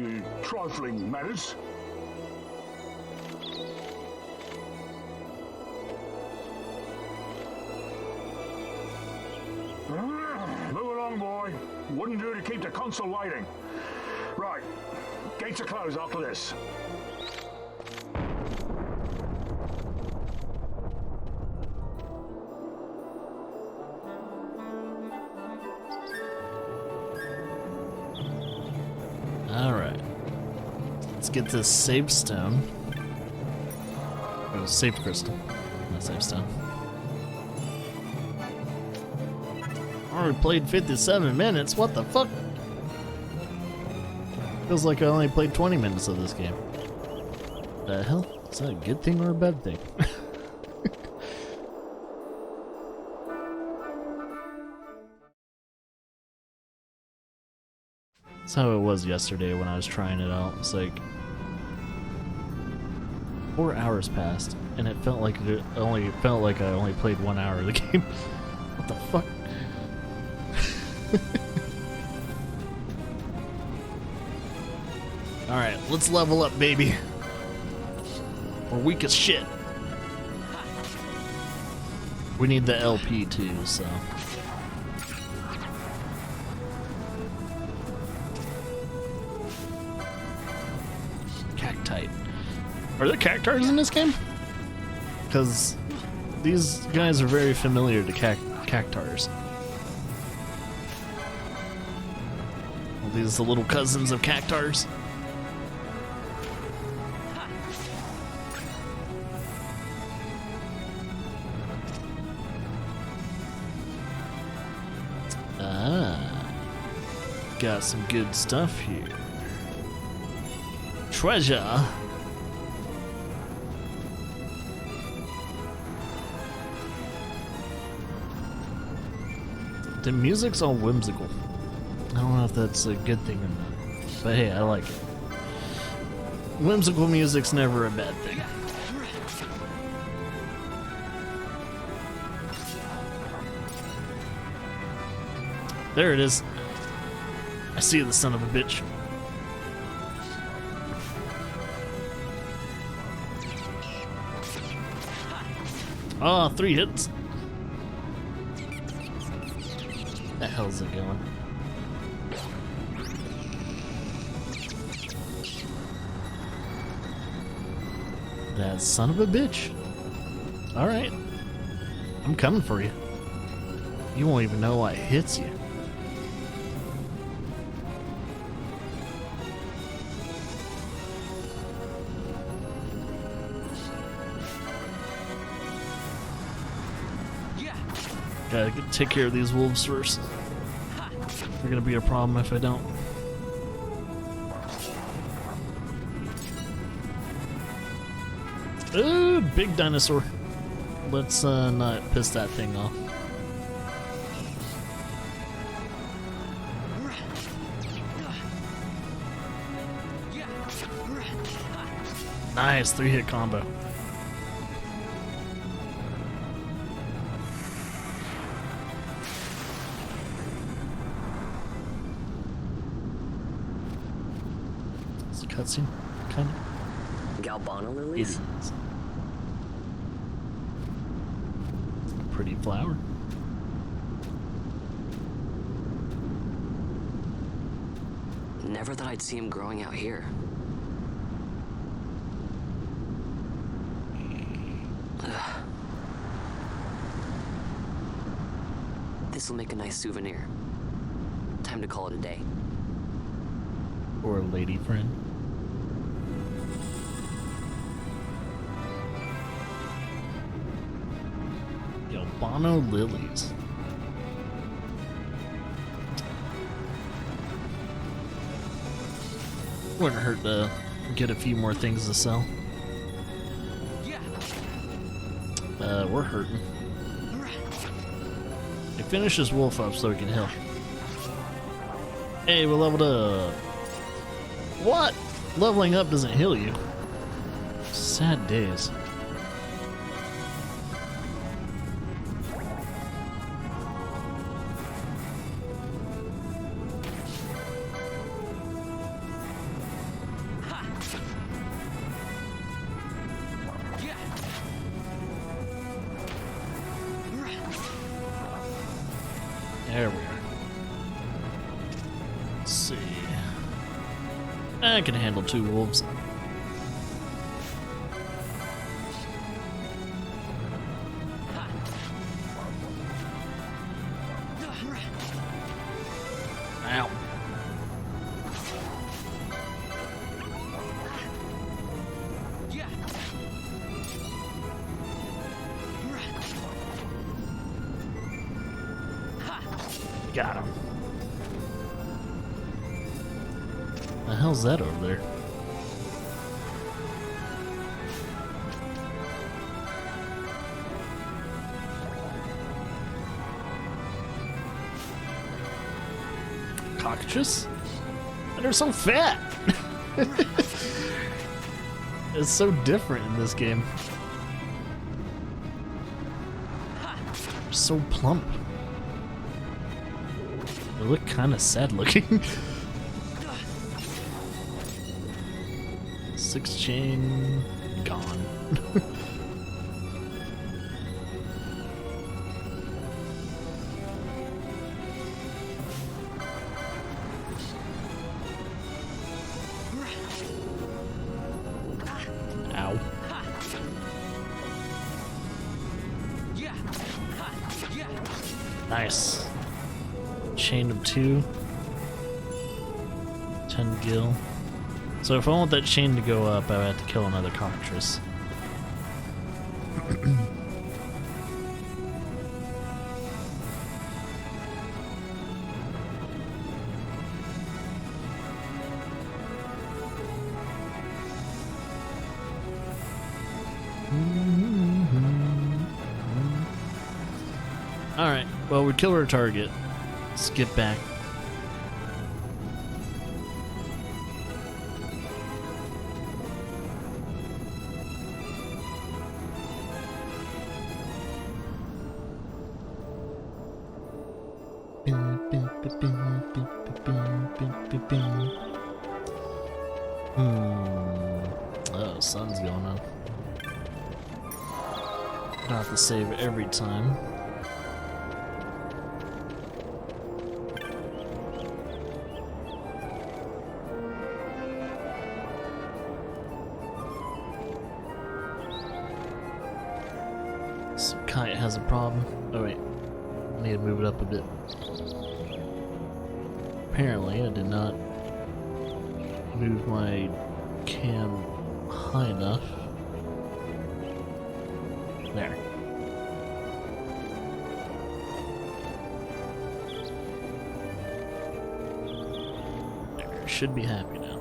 trifling matters. Move along, boy. Wouldn't do to keep the Consul waiting. Right, gates are closed after this. Alright. Let's get this save stone. Oh, save crystal. Not save stone. Already played 57 minutes. What the fuck? Feels like I only played 20 minutes of this game. The hell? Is that a good thing or a bad thing? That's how it was yesterday when I was trying it out. It's like 4 hours passed, and it felt like I only played 1 hour of the game. What the fuck? Alright, let's level up, baby. We're weak as shit. We need the LP too, so. Cactite. Are there cactars in this game? Because these guys are very familiar to cactars. Well, these are the little cousins of cactars. Got some good stuff here. Treasure. The music's all whimsical. I don't know if that's a good thing or not, but hey, I like it. Whimsical music's never a bad thing. There it is. I see the son of a bitch. Ah, 3 hits. The hell's it going? That son of a bitch. Alright. I'm coming for you. You won't even know what hits you. Gotta take care of these wolves first. They're gonna be a problem if I don't. Ooh, big dinosaur. Let's not piss that thing off. Nice, 3-hit combo. Cutscene, kind of. Galbano lilies? It is. Pretty flower. Never thought I'd see him growing out here. This'll make a nice souvenir. Time to call it a day. Or a lady friend. Albano lilies. Wouldn't hurt to get a few more things to sell. We're hurting. Hey, finish this wolf up so we can heal. Hey, we're leveled up. What? Leveling up doesn't heal you. Sad days. There we are. Let's see. I can handle 2 wolves. Ow. Got him. The hell's that over there? Cockroaches? And they're so fat! It's so different in this game. They're so plump. They look kind of sad looking. 6 chain gone. Ow. Nice. Chain of 2. 10 gil. So if I want that chain to go up, I would have to kill another cockatrice. Alright, well, we killed our target. Let's get back. Oh, sun's going on. Don't have to save every time. Some kite has a problem. Oh wait, I need to move it up a bit. Apparently, I did not move my cam high enough. There. There, should be happy now.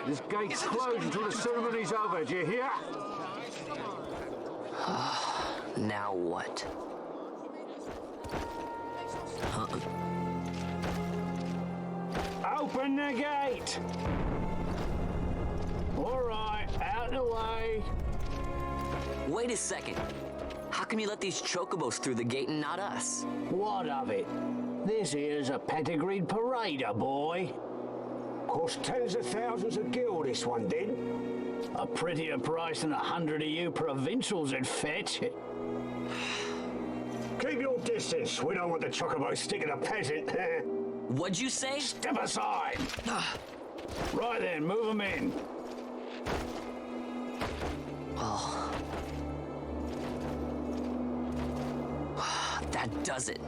This gate's closed until the ceremony's over, do you hear? Now what? Open the gate! Alright, out the way. Wait a second. How come you let these chocobos through the gate and not us? What of it? This here's a pedigreed parader, boy. Cost tens of thousands of gil, this one did. A prettier price than 100 of you provincials would fetch. Keep your distance. We don't want the chocobo sticking a peasant. What'd you say? Step aside. Right then, move them in. Well, that does it.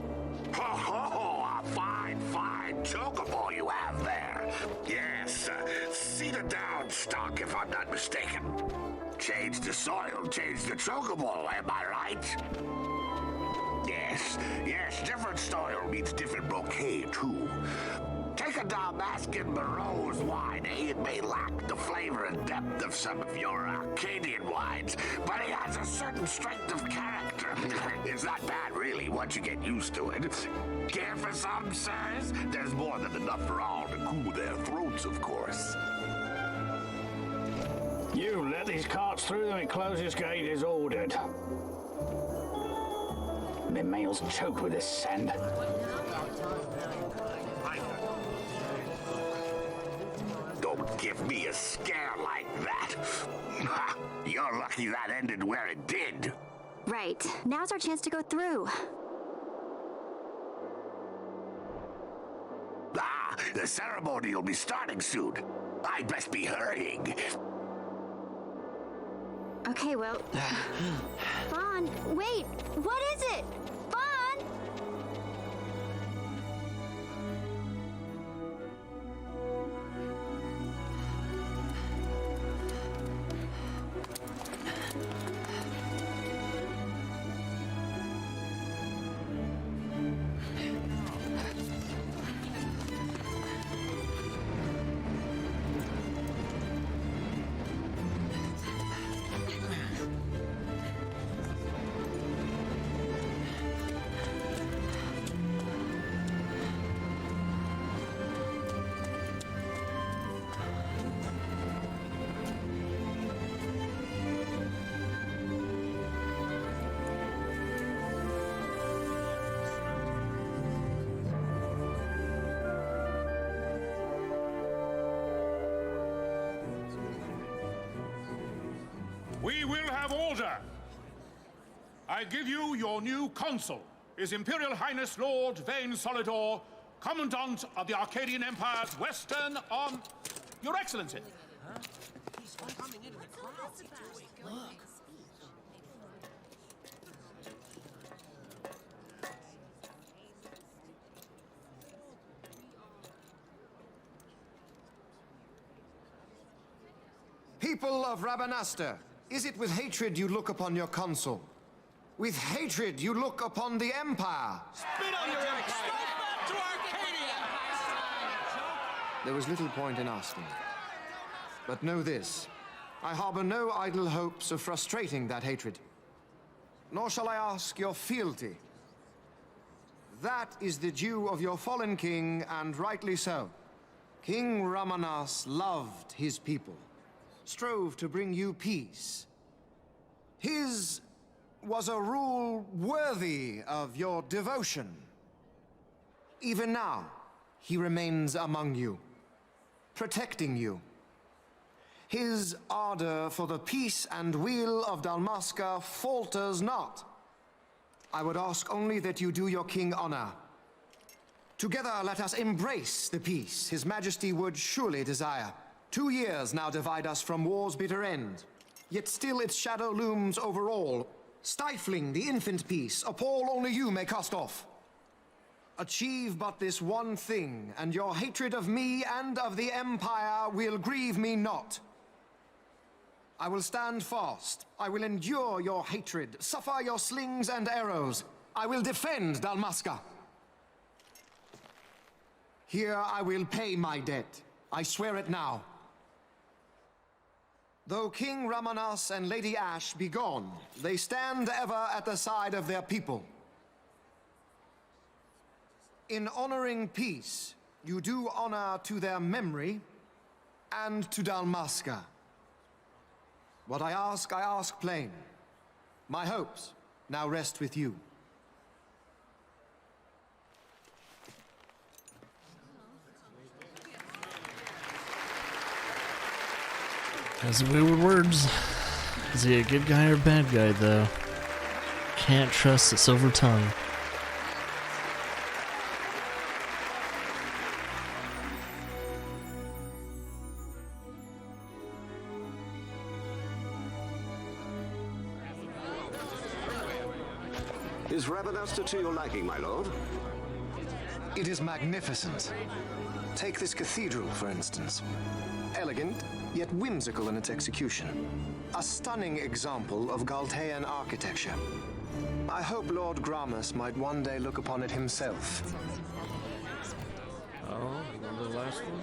Oh, a fine chocobo you have there. Yes, cedar down stock, if I'm not mistaken. Change the soil, change the chocobo, am I right? Yes, different soil means different bouquet, too. Take a Dalmascan Moreau's wine, eh? It may lack the flavor and depth of some of your Arcadian wines, but it has a certain strength of character. It's not bad, really, once you get used to it. Care for some, sirs? There's more than enough for all to cool their throats, of course. You let these carts through and close this gate is ordered. My mail's choked with this sand. Don't give me a scare like that. You're lucky that ended where it did. Right. Now's our chance to go through. The ceremony will be starting soon. I'd best be hurrying. Okay, well... Vaughn, wait! What is it? Vaughn! We will have order. I give you your new consul, His Imperial Highness Lord Vane Solidor, Commandant of the Arcadian Empire's Western Arm... Your Excellency. He's coming into the crowd. Look. People of Rabanastre, is it with hatred you look upon your consul? With hatred you look upon the Empire? Spit on your empire! Back to Arcadia! There was little point in asking. But know this, I harbor no idle hopes of frustrating that hatred. Nor shall I ask your fealty. That is the due of your fallen king, and rightly so. King Ramanas loved his people, strove to bring you peace. His was a rule worthy of your devotion. Even now, he remains among you, protecting you. His ardor for the peace and weal of Dalmasca falters not. I would ask only that you do your king honor. Together let us embrace the peace His Majesty would surely desire. 2 years now divide us from war's bitter end, yet still its shadow looms over all, stifling the infant peace a pall only you may cast off. Achieve but this one thing, and your hatred of me and of the Empire will grieve me not. I will stand fast. I will endure your hatred, suffer your slings and arrows. I will defend Dalmasca. Here I will pay my debt. I swear it now. Though King Ramanas and Lady Ash be gone, they stand ever at the side of their people. In honoring peace, you do honor to their memory and to Dalmasca. What I ask plain. My hopes now rest with you. As we were words, is he a good guy or bad guy, though? Can't trust the silver tongue. Is Rabanasta to your liking, my lord? It is magnificent. Take this cathedral, for instance. Elegant, yet whimsical in its execution. A stunning example of Galtean architecture. I hope Lord Gramus might one day look upon it himself. Oh, you want the last one?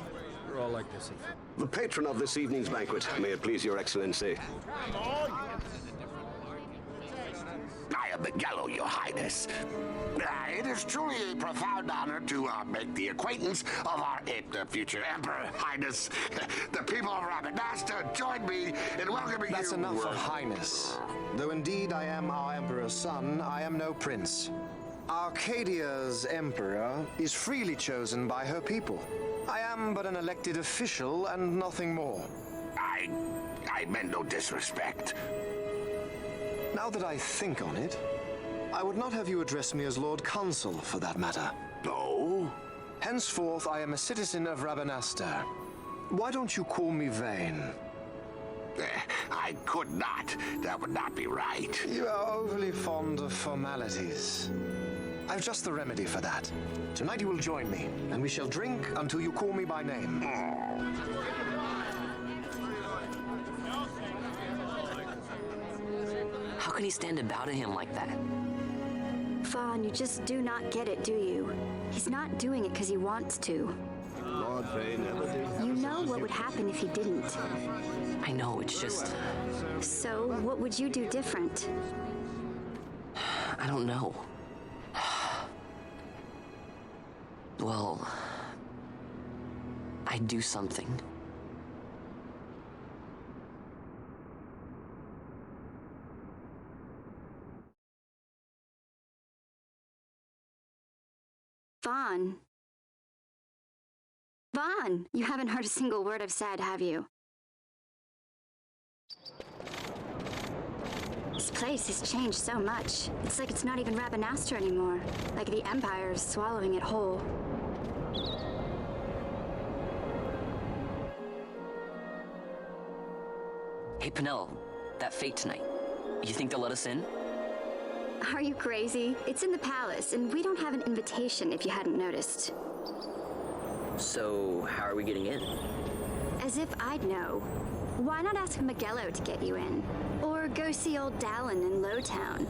We're all like this. The patron of this evening's banquet, may it please your excellency. I am Miguel, your highness. It is truly a profound honor to make the acquaintance of our future emperor, highness. The people of Rabanasta join me in welcoming you. That's enough of highness. Though indeed I am our emperor's son, I am no prince. Arcadia's emperor is freely chosen by her people. I am but an elected official and nothing more. I meant no disrespect. Now that I think on it, I would not have you address me as Lord Consul, for that matter. No? Henceforth, I am a citizen of Rabanasta. Why don't you call me Vane? I could not. That would not be right. You are overly fond of formalities. I've just the remedy for that. Tonight you will join me, and we shall drink until you call me by name. How can he stand about him like that? Vaughn, you just do not get it, do you? He's not doing it because he wants to. Lord Vane never did. You know what would happen if he didn't. I know, it's just... So, what would you do different? I don't know. Well... I'd do something. Vaughn. Vaughn! You haven't heard a single word I've said, have you? This place has changed so much. It's like it's not even Rabanasta anymore. Like the Empire is swallowing it whole. Hey, Penelo, that fete tonight. You think they'll let us in? Are you crazy? It's in the palace, and we don't have an invitation if you hadn't noticed. So, how are we getting in? As if I'd know. Why not ask Miguelo to get you in? Or go see old Dallin in Lowtown?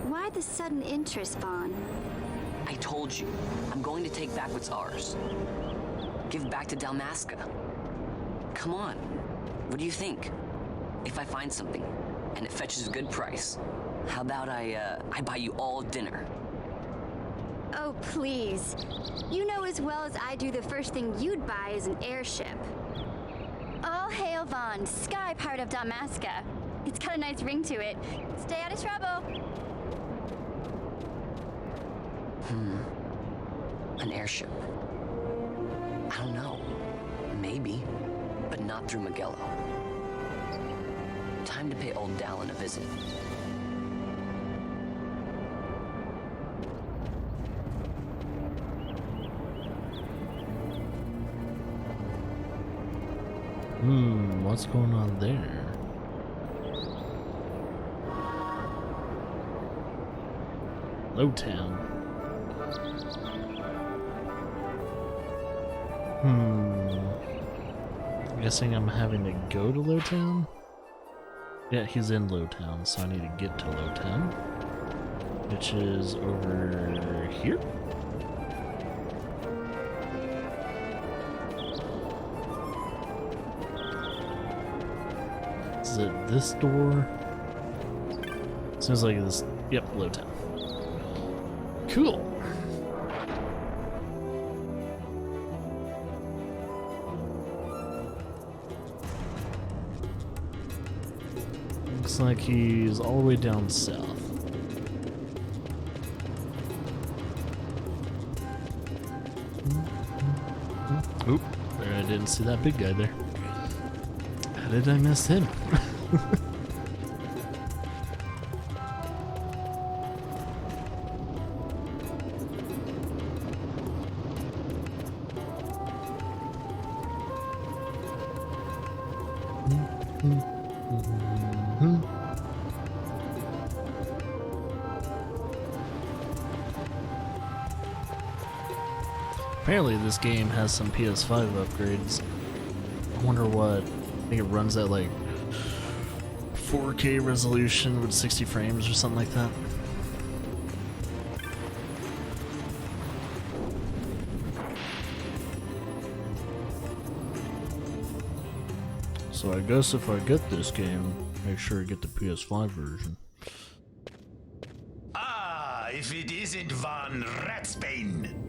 Why the sudden interest, Vaughn? I told you, I'm going to take back what's ours. Give back to Dalmasca. Come on, what do you think? If I find something, and it fetches a good price, how about I buy you all dinner? Oh, please. You know as well as I do the first thing you'd buy is an airship. All hail Vaughn, sky part of Dalmasca. It's got a nice ring to it. Stay out of trouble. An airship. I don't know. Maybe, but not through Miguelo. Time to pay old Dallin a visit. What's going on there? Lowtown. I'm guessing I'm having to go to Lowtown? Yeah, he's in Lowtown, so I need to get to Lowtown. Which is over here? Is it this door? Seems like this. Yep, Lowtown. Cool. Looks like he's all the way down south. Oop, I didn't see that big guy there. How did I miss him? Apparently this game has some PS5 upgrades. I wonder what. I think it runs at like 4K resolution with 60 frames or something like that. So I guess if I get this game, make sure I get the PS5 version. Ah, if it isn't Von Ratsbane.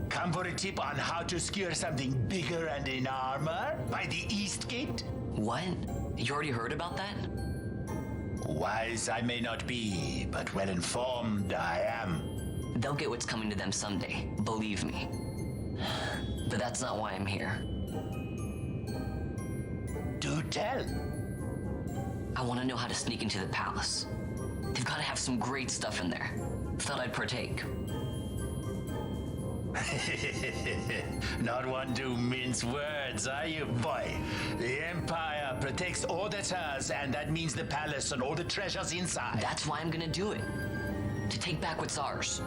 Come for a tip on how to secure something bigger and in armor by the East Gate? What? You already heard about that? Wise I may not be, but well informed I am. They'll get what's coming to them someday, believe me. But that's not why I'm here. Do tell. I want to know how to sneak into the palace. They've got to have some great stuff in there. Thought I'd partake. Not one to mince words, are you, boy? The Empire protects all that's hers, and that means the palace and all the treasures inside. That's why I'm gonna do it. To take back what's ours.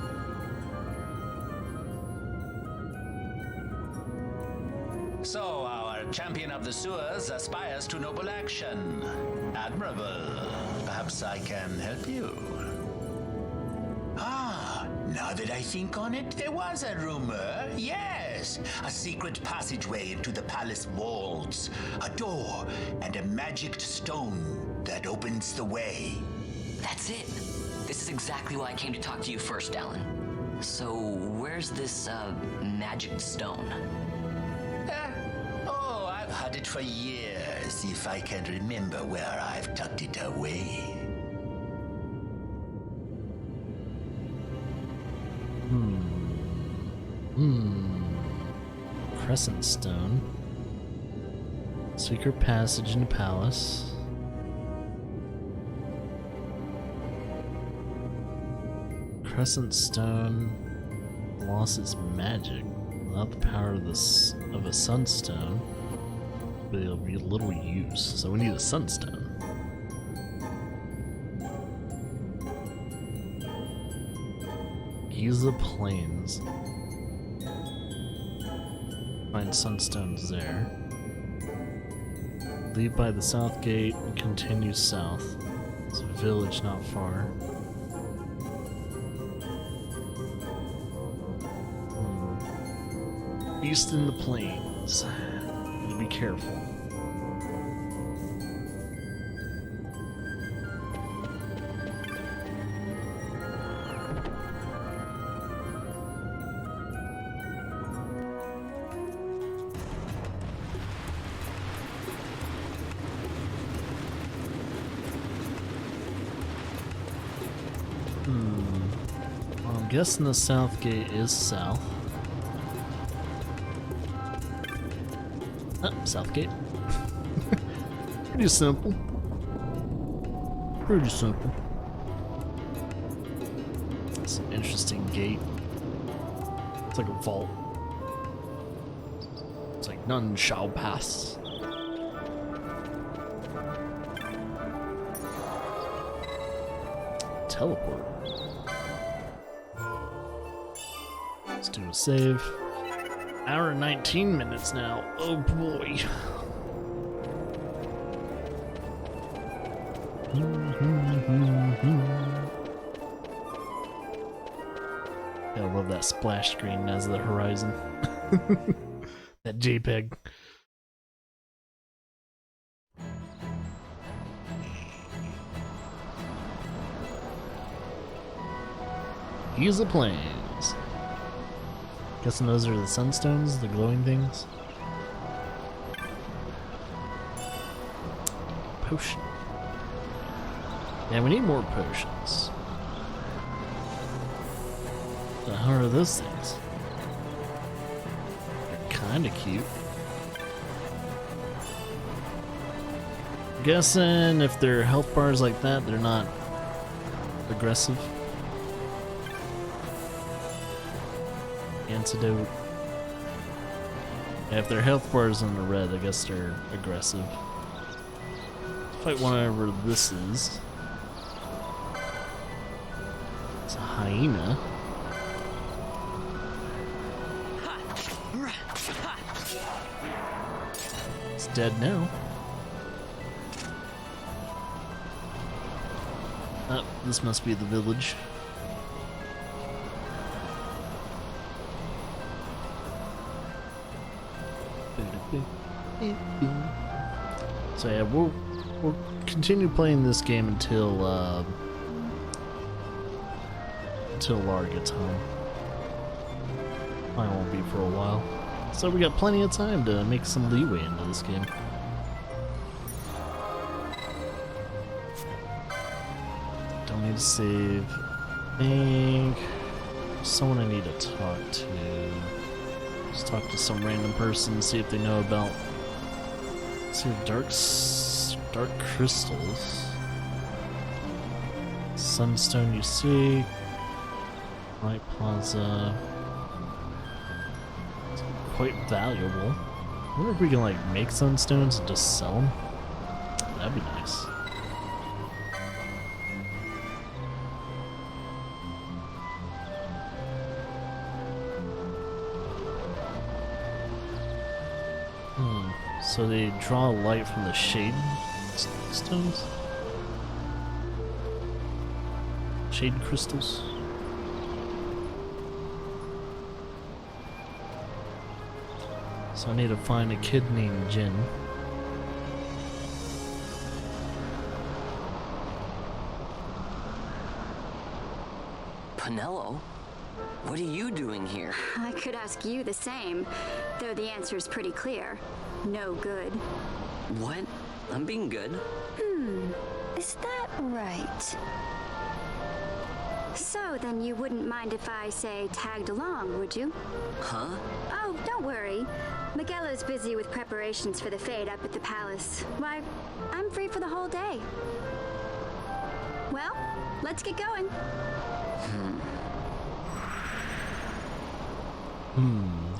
So, our champion of the sewers aspires to noble action. Admirable. Perhaps I can help you. Ah, now that I think on it, there was a rumor. Yes, a secret passageway into the palace vaults. A door and a magic stone that opens the way. That's it. This is exactly why I came to talk to you first, Alan. So, where's this, magic stone? Oh, I've had it for years, if I can remember where I've tucked it away. Crescent stone. Secret passage in the palace. Crescent stone lost its magic without the power of a sunstone, but it'll be little use. So we need a sunstone. Use the plains. Find sunstones there. Leave by the south gate and continue south. There's a village not far. East in the plains. Need to be careful. Well, I'm guessing the south gate is south. South gate. Pretty simple. Pretty simple. It's an interesting gate. It's like a vault. It's like none shall pass. Teleport. Let's do a save. Hour and 19 minutes now. Oh boy. I love that splash screen as the horizon. That JPEG. Use the planes. Guessing those are the sunstones, the glowing things. Potion. Yeah, we need more potions. The hell are those things? They're kinda cute. Guessing if they're health bars like that, they're not aggressive. Antidote. Yeah, if their health bar is in the red, I guess they're aggressive. Fight whatever this is. It's a hyena. Ha! It's dead now. Oh, this must be the village. So yeah, we'll continue playing this game until Lara gets home. Probably won't be for a while. So we got plenty of time to make some leeway into this game. Don't need to save. I think someone I need to talk to. Just talk to some random person, see if they know about. Let's see, dark crystals. Sunstone you see. Light Plaza. It's quite valuable. I wonder if we can like make sunstones and just sell them. That'd be nice. So they draw light from the shade stones? Shade crystals? So I need to find a kid named Jin. Pinello? What are you doing here? I could ask you the same, though the answer is pretty clear. No good. What? I'm being good. Is that right? So then you wouldn't mind if I, say, tagged along, would you? Huh? Oh, don't worry. Miguelo's busy with preparations for the fete up at the palace. Why, I'm free for the whole day. Well, let's get going.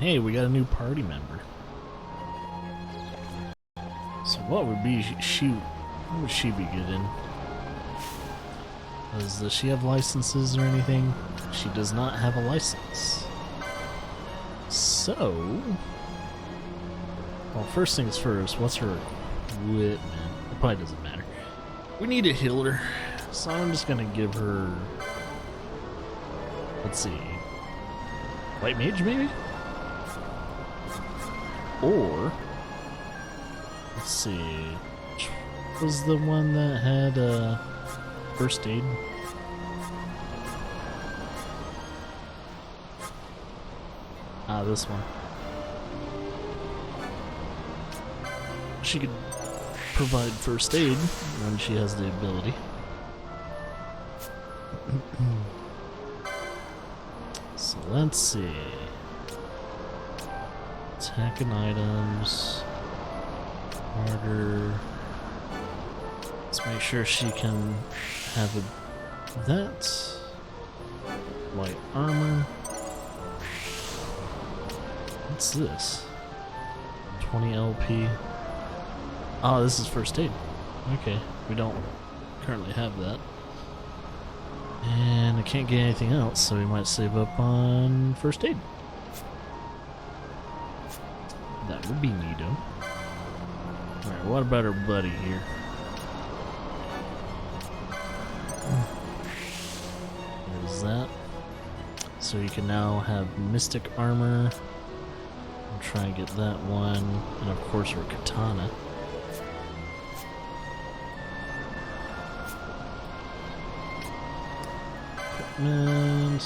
Hey, we got a new party member. So what would she be good in? Does she have licenses or anything? She does not have a license. So, well, first things first, what's her equipment? It probably doesn't matter. We need a healer, so I'm just gonna give her, let's see, White Mage maybe? Or, let's see, which was the one that had first aid? Ah, this one. She could provide first aid when she has the ability. So let's see. Attacking items. Harder. Let's make sure she can have that. Light armor. What's this? 20 LP. Oh, this is first aid. Okay, we don't currently have that. And I can't get anything else, so we might save up on first aid. That would be neato. Alright, what about our buddy here? There's that. So you can now have Mystic Armor. I'll try and get that one. And of course our Katana. Equipment.